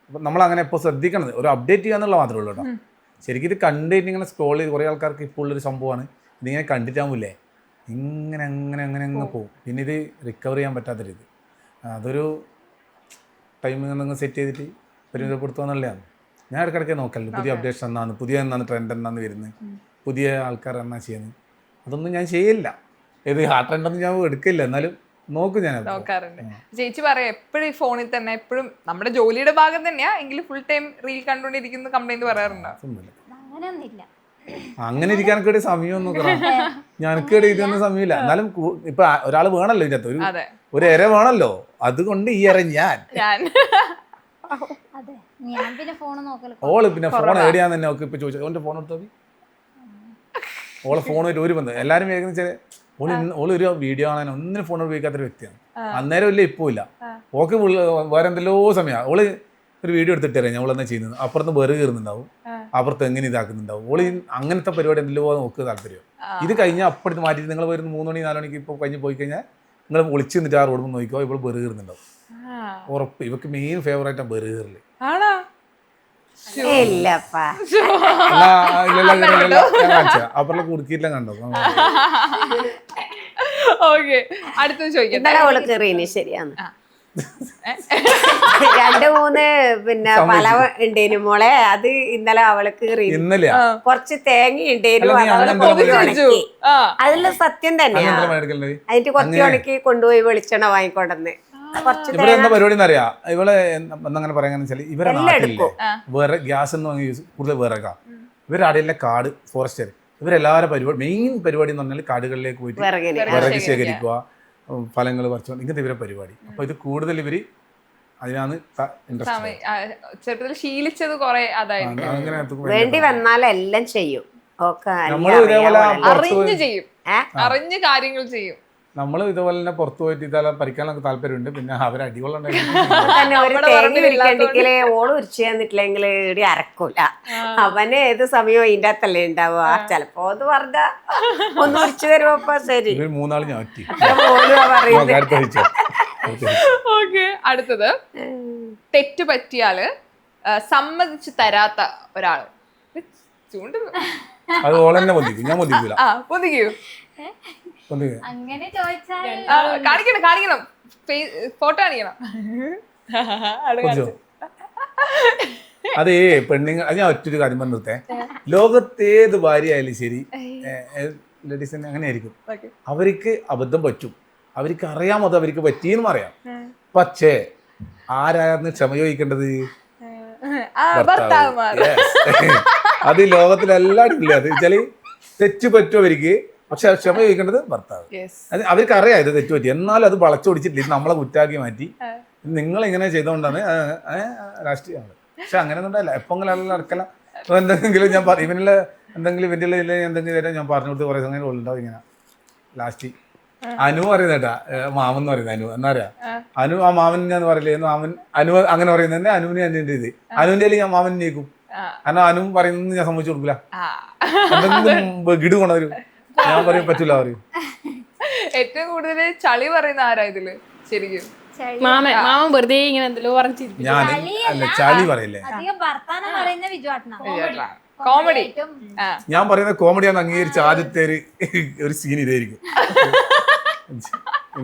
Speaker 2: അപ്പം നമ്മളങ്ങനെ ഇപ്പോൾ ശ്രദ്ധിക്കണത് ഒരു അപ്ഡേറ്റ് ചെയ്യുക എന്നുള്ള മാത്രമേ ഉള്ളൂ കേട്ടോ. ശരിക്കും ഇത് കണ്ടിട്ട് ഇങ്ങനെ സ്ക്രോൾ ചെയ്ത് കുറേ ആൾക്കാർക്ക് ഇപ്പോൾ ഉള്ളൊരു സംഭവമാണ്. ഇതിങ്ങനെ കണ്ടിട്ടാകുമ്പോഴേ ഇങ്ങനെ അങ്ങനെ അങ്ങനെ അങ്ങ് പോകും. പിന്നെ ഇത് റിക്കവർ ചെയ്യാൻ പറ്റാത്ത രീതി അതൊരു ടൈമിങ് സെറ്റ് ചെയ്തിട്ട് പരിമിതപ്പെടുത്തുക എന്നുള്ളതാണ്. ഞാൻ ഇടയ്ക്കിടയ്ക്ക് നോക്കലുണ്ട് പുതിയ അപ്ഡേഷൻ എന്നാണ്, പുതിയ എന്നാണ് ട്രെൻഡ് എന്നാണ് വരുന്നത്, പുതിയ ആൾക്കാർ എന്നാ ചെയ്യുന്നത്. അതൊന്നും ഞാൻ ചെയ്യില്ല. ഇത് ആ ട്രെൻഡൊന്നും ഞാൻ എടുക്കില്ല. എന്നാലും നോക്കും, ഞാൻ
Speaker 1: നോക്കാറുണ്ട്. ചേച്ചി പറയാം എപ്പോഴും ഈ ഫോണിൽ തന്നെ എപ്പോഴും നമ്മുടെ ജോലിയുടെ ഭാഗം തന്നെയാ എങ്കിലും ഫുൾ ടൈം റീൽ കണ്ടുകൊണ്ടിരിക്കുന്ന കംപ്ലൈന്റ് പറയാറുണ്ടോ?
Speaker 3: അങ്ങനെയൊന്നുമില്ല.
Speaker 2: അങ്ങനെ ഇരിക്കാനൊക്കെ ഒരു സമയം നോക്കണം. ഞാനൊക്കെ ഇതൊന്നും സമയമില്ല. എന്നാലും ഇപ്പൊ ഒരാൾ വേണമല്ലോ ഇതിനകത്ത്, ഒരു ഇര വേണമല്ലോ. അതുകൊണ്ട് ഈ ഇര ഞാൻ ഓള് പിന്നെ ഫോൺ എവിടെയാന്ന് തന്നെ ഒക്കെ ഇപ്പൊ ചോദിച്ചത്. ഓന്റെ ഫോൺ എടുത്തോ, ഓളെ ഫോണായിട്ട് ഒരു ബന്ധം എല്ലാവരും വേഗം വെച്ചാൽ ഓള് ഒരു വീഡിയോ കാണാൻ ഒന്നിനും ഫോൺ ഉപയോഗിക്കാത്തൊരു വ്യക്തിയാണ്. അന്നേരം ഇല്ല ഇപ്പോൾ ഇല്ല. ഓക്കെ വേറെ എന്തെല്ലോ സമയമാണ്. ഓള് ഒരു വീഡിയോ എടുത്തിട്ട് അറിയാം ഞങ്ങൾ എന്നാ ചെയ്യുന്നത്. അപ്പുറത്ത് ബെറ് കയറുന്നുണ്ടാവും, അപ്പുറത്ത് എങ്ങനെ ഇതാക്കുന്നുണ്ടാവും. ഓള് അങ്ങനത്തെ പരിപാടി എന്തെല്ലോ നോക്ക് താല്പര്യം. ഇത് കഴിഞ്ഞാൽ അപ്പുറത്ത് മാറ്റിയിട്ട് നിങ്ങൾ വരുന്ന 3 മണി 4 മണിക്ക് ഇപ്പോൾ കഴിഞ്ഞ് പോയി കഴിഞ്ഞാൽ നിങ്ങൾ ഒളിച്ച് നിന്നിട്ട് ആ റോഡ് നോക്കിക്കോ, ഇപ്പോൾ ബെറ് കയറുന്നുണ്ടാവും. ഉറപ്പ്. ഇവക്ക് മെയിൻ ഫേവറേറ്റാണ് ബെറ് കയറല്.
Speaker 3: ഇല്ലപ്പാ
Speaker 2: അപ്പുറം കുടുക്കിയില്ല കണ്ടോ?
Speaker 1: ഓക്കെ, അടുത്തത് ചോദിക്കാം.
Speaker 5: ഇന്നലെ അവള് കയറിയിന് ശരിയാണ്. 2-3 പിന്നെ പല ഉണ്ടേനു മോളെ. അത് ഇന്നലെ അവള് കയറി.
Speaker 2: ഇന്നലെയാ
Speaker 5: കുറച്ച് തേങ്ങ ഉണ്ടേനു, ഉണക്കി. അതില് സത്യം തന്നെയാ. അതിന്റെ കുറച്ച് ഉണക്കി കൊണ്ടുപോയി വെളിച്ചെണ്ണ വാങ്ങിക്കൊണ്ടെന്ന്.
Speaker 2: ഇവിടെ എന്താ പരിപാടി എന്നറിയാ? ഇവളെ എന്നങ്ങനെ പറയാന്ന് വെച്ചാൽ ഇവരെ നാട്ടിലെ വേറെ ഗ്യാസ് എന്ന് വാങ്ങി കൂടുതൽ വിറകാ. ഇവരുടെ അടയിലെ കാട് ഫോറസ്റ്റർ. ഇവരെല്ലാവരും പരിപാടി മെയിൻ പരിപാടി എന്ന് പറഞ്ഞാൽ കാടുകളിലേക്ക് പോയിട്ട് വിറക് ശേഖരിക്കുക, ഫലങ്ങൾ പറിച്ചു, ഇങ്ങനത്തെ ഇവരെ പരിപാടി. അപ്പൊ ഇത് കൂടുതൽ ഇവര് അതിനാണ് ഇൻട്രസ്റ്റ്.
Speaker 1: ചെറുപ്പത്തിൽ ശീലിച്ചത് കുറെ അതായിരിക്കും.
Speaker 5: വേണ്ടി വന്നാലെല്ലാം ചെയ്യും.
Speaker 2: നമ്മള് ഇതേപോലെ
Speaker 1: അറിഞ്ഞു ചെയ്യും, അറിഞ്ഞ് കാര്യങ്ങൾ ചെയ്യും.
Speaker 2: നമ്മൾ ഇതുപോലെ തന്നെ പുറത്തു പോയിട്ട് ഇതെല്ലാം പരിക്കാനൊക്കെ താല്പര്യമുണ്ട്. പിന്നെ അവരെ അടികൊള്ളുണ്ടെങ്കിൽ
Speaker 5: ഓള് ഉരിച്ചു തന്നിട്ടില്ലെങ്കിൽ ഇവിടെ അരക്കൂല. അവന് ഏത് സമയവും ഇതിന്റെ അകത്തല്ലേ ഉണ്ടാവുക. ചെലപ്പോ എന്ന് പറഞ്ഞാ ഒന്ന് ഉരിച്ചു തരുമ്പോ ശരി
Speaker 2: 3 നാൾ ഞാറ്റി.
Speaker 1: ഓക്കെ, അടുത്തത് തെറ്റ് പറ്റിയാല് സമ്മതിച്ചു തരാത്ത ഒരാള്. ചൂണ്ടുന്നു.
Speaker 2: അത് ഓളെന്നെ പൊന്തിക്കും, ഞാൻ പൊന്തിക്കൂല.
Speaker 1: പൊന്തിക്കൂ.
Speaker 3: അങ്ങനെ ചോദിച്ചാൽ
Speaker 1: കാണിക്കണം, ഫോട്ടോ കാണിക്കണം.
Speaker 2: അതേ പെണ്ണുങ്ങൾ, അത് ഞാൻ ഒറ്റൊരു കാര്യം പറഞ്ഞിരുത്തേ. ലോകത്തേത് ഭാര്യ ആയാലും ശരി, ലേഡീസിന് അങ്ങനെ ആയിരിക്കും. അവർക്ക് അബദ്ധം പറ്റും, അവർക്ക് അറിയാമോ അത് അവർക്ക് പറ്റിയെന്നും അറിയാം. പക്ഷേ ആരായിരുന്നു ക്ഷമ ചോദിക്കേണ്ടത്? അത് ലോകത്തിലെല്ലാവരും ഇല്ല. അത് വെച്ചാല് തെറ്റ് പറ്റും അവർക്ക്, പക്ഷെ ക്ഷമ ചോദിക്കേണ്ടത് ഭർത്താവ്. അത് അവർക്ക് അറിയാം ഇത് തെറ്റ് പറ്റി, എന്നാലും അത് വളച്ചൊടിച്ചിട്ടില്ല. ഇത് നമ്മളെ കുറ്റാക്കി മാറ്റി നിങ്ങൾ ഇങ്ങനെ ചെയ്തുകൊണ്ടാണ് രാഷ്ട്രീയമാണ്. പക്ഷെ അങ്ങനെ ഒന്നും ഉണ്ടായില്ല. എപ്പോഴെങ്കിലും നടക്കല എന്തെങ്കിലും ഞാൻ ഇവനുള്ള എന്തെങ്കിലും ഇവൻ്റെ എന്തെങ്കിലും ഞാൻ പറഞ്ഞു കൊടുത്ത് കുറേ സമയം ഉണ്ടാവും. ഇങ്ങനെ ലാസ്റ്റ് അനു പറയുന്നേട്ടാ, മാമൻ എന്ന് പറയുന്നത് അനു എന്നാ പറയാ. അനു ആ മാമൻ ഞാൻ പറയില്ലേ, മാമൻ അനു അങ്ങനെ പറയുന്നത് അനുവിന് എൻ്റെ ഇത്. അനുവിൻ്റെ ഞാൻ മാമൻ നീക്കും. കാരണം അനു പറയുന്നത് ഞാൻ സമ്മതിച്ചു കൊടുക്കില്ല. എന്തെങ്കിലും ഗിഡ് കൊണ്ടുവരും, ഞാൻ പറയും പറ്റൂല പറയും.
Speaker 1: ഏറ്റവും കൂടുതൽ ചളി പറയുന്ന ആരാ ഇതില് ശരിക്കും?
Speaker 4: മാമൻ വെറുതെ ഇങ്ങനെ എന്തെല്ലോ പറഞ്ഞിരിക്കും.
Speaker 2: ഞാൻ അല്ല ചളി പറയില്ലേ,
Speaker 1: കോമഡി.
Speaker 2: ഞാൻ പറയുന്ന കോമഡിയാന്ന് അംഗീകരിച്ച ആദ്യത്തെ ഒരു സീൻ ഇതായിരിക്കും.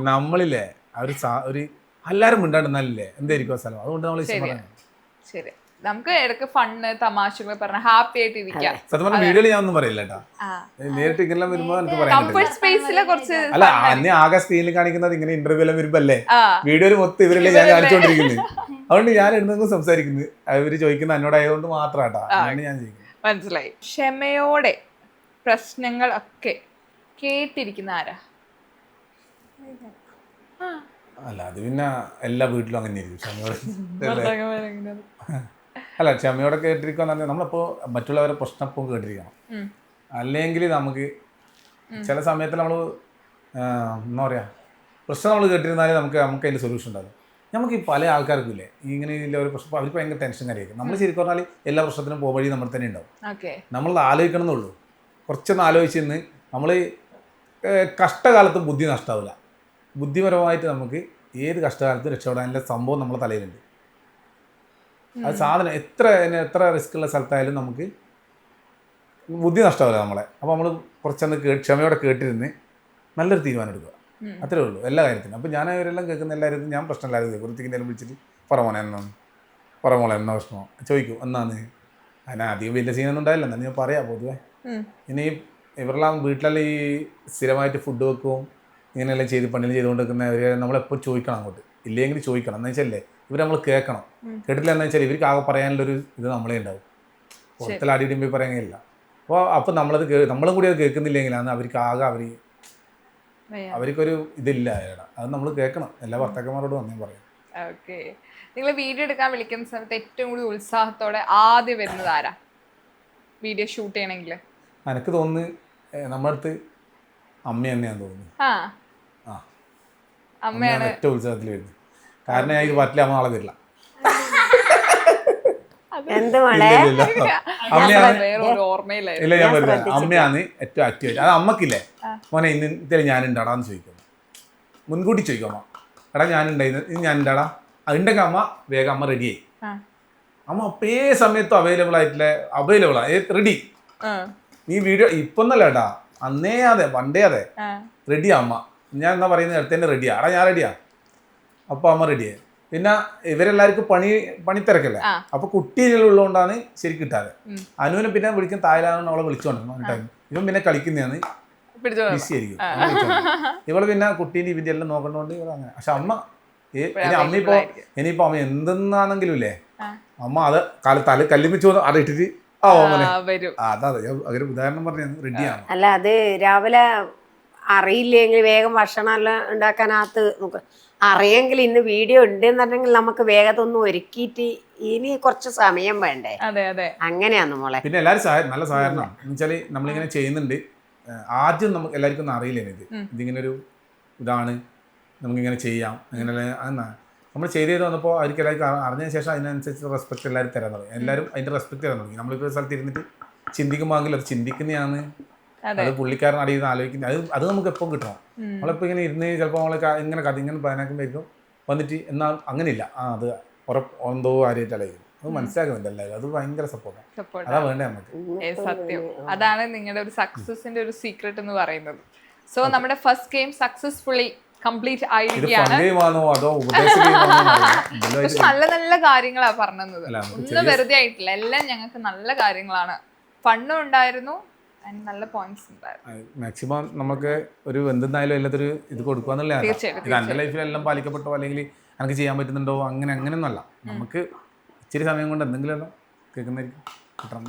Speaker 2: നമ്മളില്ലേ ഒരു എല്ലാരും മിണ്ടാണ്ടെന്നല്ലേ എന്തായിരിക്കും ആ സ്ഥലം. അതുകൊണ്ട് നമ്മൾ
Speaker 1: ശരി, നമുക്ക് ഇടയ്ക്ക് ഫണ്ണ് തമാശകൾ പറഞ്ഞ ഹാപ്പി ആയിട്ട് ഇരിക്കാം.
Speaker 2: സത്യം പറഞ്ഞ വീഡിയോയിൽ ഞാൻ ഒന്നും പറയില്ല കേട്ടാ. നേരിട്ട് ഇങ്ങനെ വരുമ്പോ എനിക്ക് പറയാൻ അല്ല, അന്നെ ആകെ സ്ക്രീനിൽ കാണിക്കുന്നത് ഇങ്ങനെ ഇന്റർവ്യൂ എല്ലാം വരുമ്പോ അല്ലേ, വീഡിയോയിൽ മൊത്തം ഇവരല്ലേ ഞാൻ കാണിച്ചോണ്ടിരിക്കുന്നത്. അതുകൊണ്ട് ഞാൻ എന്തെങ്കിലും സംസാരിക്കുന്നത് അവര് ചോദിക്കുന്ന എന്നോടായതുകൊണ്ട് മാത്രാട്ടാ ഞാൻ ചെയ്യുന്നത്.
Speaker 1: മനസ്സിലായി. ക്ഷമയോടെ പ്രശ്നങ്ങൾ ഒക്കെ കേട്ടിരിക്കുന്ന ആരാ?
Speaker 2: അല്ല അത് പിന്നെ എല്ലാ വീട്ടിലും അങ്ങനെ ഇരിക്കും. അല്ല ക്ഷമയോടെ കേട്ടിരിക്കുക എന്ന് പറഞ്ഞാൽ നമ്മളിപ്പോൾ മറ്റുള്ളവരെ പ്രശ്നം എപ്പോഴും കേട്ടിരിക്കണം. അല്ലെങ്കിൽ നമുക്ക് ചില സമയത്ത് നമ്മൾ എന്താ പറയുക പ്രശ്നം നമ്മൾ കേട്ടിരുന്നാലേ നമുക്ക് അതിൻ്റെ സൊല്യൂഷൻ ഉണ്ടാകും. നമുക്ക് ഈ പല ആൾക്കാർക്കും ഇല്ലേ ഇങ്ങനെ ഇതിൻ്റെ ഒരു പ്രശ്നം അവർക്ക് ഭയങ്കര ടെൻഷൻ കാര്യമായിരിക്കും. നമ്മൾ ശരിക്കും പറഞ്ഞാൽ എല്ലാ പ്രശ്നത്തിനും പോവഴി നമ്മൾ തന്നെ ഉണ്ടാവും. നമ്മളത് ആലോചിക്കണം എന്നുള്ളൂ. കുറച്ചൊന്ന് ആലോചിച്ച് നിന്ന് നമ്മൾ കഷ്ടകാലത്തും ബുദ്ധി നഷ്ടമാവില്ല. ബുദ്ധിപരമായിട്ട് നമുക്ക് ഏത് കഷ്ടകാലത്തും രക്ഷപ്പെടാനുള്ള സംഭവം നമ്മളെ തലയിലുണ്ട്. അത് സാധനം എത്ര റിസ്ക് ഉള്ള സ്ഥലത്തായാലും നമുക്ക് ബുദ്ധി നഷ്ടമാവില്ല നമ്മളെ. അപ്പോൾ നമ്മൾ കുറച്ചൊന്ന് ക്ഷമയോടെ കേട്ടിരുന്ന് നല്ലൊരു തീരുമാനം എടുക്കുക. അത്രേ ഉള്ളൂ എല്ലാ കാര്യത്തിനും. അപ്പോൾ ഞാൻ അവരെല്ലാം കേൾക്കുന്ന എല്ലാവരും ഞാൻ പ്രശ്നം എല്ലാവരും കേൾക്കും. വൃത്തിക്കിൻ്റെ വിളിച്ചിട്ട് പറമോളെ എന്നാ പ്രശ്നമോ ചോദിക്കും എന്നാന്ന്. അതിന് അധികം വലിയ സീനൊന്നും ഉണ്ടായില്ല എന്നാണ് ഞാൻ പറയാം പൊതുവേ. ഇനി ഇവരെല്ലാം വീട്ടിലെല്ലാം ഈ സ്ഥിരമായിട്ട് ഫുഡ് വെക്കും ഇങ്ങനെയെല്ലാം പണികൾ ചെയ്തുകൊണ്ടിരിക്കുന്നവർ നമ്മളെപ്പോൾ ചോദിക്കണം അങ്ങോട്ട്, ഇല്ലെങ്കിൽ ചോദിക്കണം. എന്ന് വെച്ചാലേ ഇവർ നമ്മൾ കേൾക്കണം. കേട്ടില്ല എന്ന് വെച്ചാൽ ഇവർക്ക് ആകെ പറയാനുള്ളൊരു ഇത് നമ്മളെ ഉണ്ടാവും. പുറത്തിൽ അടിയിടുമ്പോൾ പറയാൻ കഴിയില്ല. അപ്പോൾ നമ്മളും കൂടി അത് കേൾക്കുന്നില്ലെങ്കിലാണ് അവർക്ക് ആകെ അവർക്കൊരു ഇതില്ല. അത് നമ്മൾ കേൾക്കണം. എല്ലാ ഭർത്താക്കന്മാരോടും അങ്ങനെ പറയാം.
Speaker 1: ഓക്കെ, നിങ്ങൾ വീഡിയോ എടുക്കാൻ വിളിക്കുന്ന സമയത്ത് ഏറ്റവും കൂടുതൽ ഉത്സാഹത്തോടെ ആദ്യം വരുന്നത് ആരാ വീഡിയോ ഷൂട്ട് ചെയ്യണമെങ്കിൽ?
Speaker 2: എനിക്ക് തോന്നുന്നു നമ്മുടെ അടുത്ത് അമ്മ തന്നെയാന്ന് തോന്നുന്നു.
Speaker 1: ആ
Speaker 2: ആ
Speaker 1: അമ്മയാണ്
Speaker 2: ഏറ്റവും ഉത്സവത്തിൽ വരുന്നത്. കാരണം ഞാൻ ഇത് പറ്റില്ല, അമ്മ നാളെ തരില്ല.
Speaker 5: എന്ത് മോളെ
Speaker 2: അമ്മയാണ്.
Speaker 1: വേറൊരു ഓർമ്മയിലായിരുന്നു.
Speaker 2: ഇല്ല ഞാൻ പറ്റില്ല. അമ്മയാണ് ഏറ്റവും ആക്റ്റീവ്. അത് അമ്മക്കില്ലേ മോനെ ഇന്നത്തെ ഞാനുണ്ടാടാന്ന് ചോദിക്കും. മുൻകൂട്ടി ചോദിക്കും അമ്മ, എടാ ഞാനുണ്ടായിരുന്നു, ഇനി ഞാനുണ്ടാടാ. അതുണ്ടെങ്കിൽ അമ്മ വേഗം അമ്മ റെഡിയായി. അമ്മ അപ്പേ സമയത്തും അവൈലബിളാ റെഡി. നീ വീഡിയോ ഇപ്പൊന്നല്ല കേട്ടാ, അന്നേ അതെ പണ്ടേ അതെ റെഡിയാ അമ്മ. ഞാൻ എന്നാ പറയുന്നത് അടുത്തന്നെ റെഡിയാ, എടാ ഞാൻ റെഡിയാ. അപ്പോൾ അമ്മ റെഡിയായി. പിന്നെ ഇവരെല്ലാവർക്കും പണിത്തിരക്കല്ലേ, അപ്പൊ കുട്ടികളുള്ളതുകൊണ്ടാണ് ശരിക്കും കിട്ടാതെ. അനുവിനെ പിന്നെ വിളിക്കും, തായ്ലാന്ന് അവളെ വിളിച്ചോണ്ടിരുന്നു ടൈം. ഇവൻ പിന്നെ കളിക്കുന്നതാണ്, ബിസി ആയിരിക്കും. ഇവള് പിന്നെ കുട്ടീൻ്റെ ഇവന്റെ എല്ലാം നോക്കണ്ടോണ്ട് ഇവള് അങ്ങനെ. പക്ഷെ അമ്മ ഇനിയിപ്പോ അമ്മ എന്തെന്നാണെങ്കിലും ഇല്ലേ, അമ്മ അത് തല കല്ലിപ്പിച്ചു അത് ഇട്ടിട്ട് അതാ അങ്ങനെ ഉദാഹരണം പറഞ്ഞ റെഡിയാണ്.
Speaker 5: അല്ല അത് രാവിലെ അറിയില്ലെങ്കിൽ വേഗം ഭക്ഷണം എല്ലാം ഉണ്ടാക്കാനകത്ത് നമുക്ക് അറിയെങ്കിൽ ഇന്ന് വീഡിയോ ഉണ്ടെന്നുണ്ടെങ്കിൽ നമുക്ക് വേഗം ഒന്ന് ഒരുക്കിയിട്ട് ഇനി കുറച്ച് സമയം വേണ്ടേ. അങ്ങനെയാന്ന് മോളെ.
Speaker 2: പിന്നെ എല്ലാവരും നല്ല സഹകരണം എന്ന് വെച്ചാല് നമ്മളിങ്ങനെ ചെയ്യുന്നുണ്ട്. ആദ്യം നമുക്ക് എല്ലാവർക്കും ഒന്നും അറിയില്ലേ ഇതിങ്ങനെ ഒരു ഇതാണ്, നമുക്കിങ്ങനെ ചെയ്യാം അങ്ങനെ നമ്മൾ ചെയ്ത് വന്നപ്പോൾ അവർക്ക് എല്ലാവർക്കും അറിഞ്ഞതിന് ശേഷം അതിനനുസരിച്ച് റെസ്പെക്ട് എല്ലാവരും തരാൻ തുടങ്ങി. എല്ലാവരും അതിൻ്റെ റെസ്പെക്ട് തരാൻ തുടങ്ങി. നമ്മളിപ്പോൾ സ്ഥലത്ത് ഇരുന്നിട്ട് ചിന്തിക്കുമ്പോൾ അത് ചിന്തിക്കുന്നതാണ്, അത് പുള്ളിക്കാരൻ അറിയുന്ന ആലോചിക്കുന്നത്, അത് നമുക്ക് എപ്പോൾ കിട്ടണം. നമ്മളിപ്പോൾ ഇങ്ങനെ ഇരുന്ന് ചിലപ്പോൾ നമ്മളെ ഇങ്ങനെ കഥ ഇങ്ങനെ പറയാനാക്കുമ്പോഴേക്കും വന്നിട്ട് എന്നാൽ അങ്ങനെയില്ല, അത് എന്തോ കാര്യമായിട്ടായിരിക്കും. അത് മനസ്സിലാക്കുന്നുണ്ട് എല്ലാവരും. അത് ഭയങ്കര സപ്പോർട്ടാണ്. അതാ വേണ്ടേ നമുക്ക്.
Speaker 1: സത്യം, അതാണ് നിങ്ങളുടെ ഒരു സക്സസിന്റെ ഒരു സീക്രട്ട് എന്ന് പറയുന്നത്. സോ നമ്മുടെ ഫസ്റ്റ് ഗെയിം സക്സസ്ഫുള്ളി കംപ്ലീറ്റ് ആയിരിക്കുകയാണ്. പക്ഷെ നല്ല നല്ല കാര്യങ്ങളാ പറഞ്ഞത്, ഒന്നും വെറുതെ ആയിട്ടില്ല. എല്ലാം ഞങ്ങൾക്ക് നല്ല കാര്യങ്ങളാണ്. ഫണ്ണും ഉണ്ടായിരുന്നു, നല്ല പോയിന്റ്സ് ഉണ്ടായിരുന്നു.
Speaker 2: മാക്സിമം നമുക്ക് ഒരു എന്തെന്നായാലും എല്ലാത്തൊരു ഇത് കൊടുക്കുക. ഇത് എൻ്റെ ലൈഫിലെല്ലാം പാലിക്കപ്പെട്ടോ അല്ലെങ്കിൽ എനിക്ക് ചെയ്യാൻ പറ്റുന്നുണ്ടോ അങ്ങനെയൊന്നുമല്ല. നമുക്ക് ഇച്ചിരി സമയം കൊണ്ട് എന്തെങ്കിലും എല്ലാം കേൾക്കുന്നതായിരിക്കും കിട്ടണം.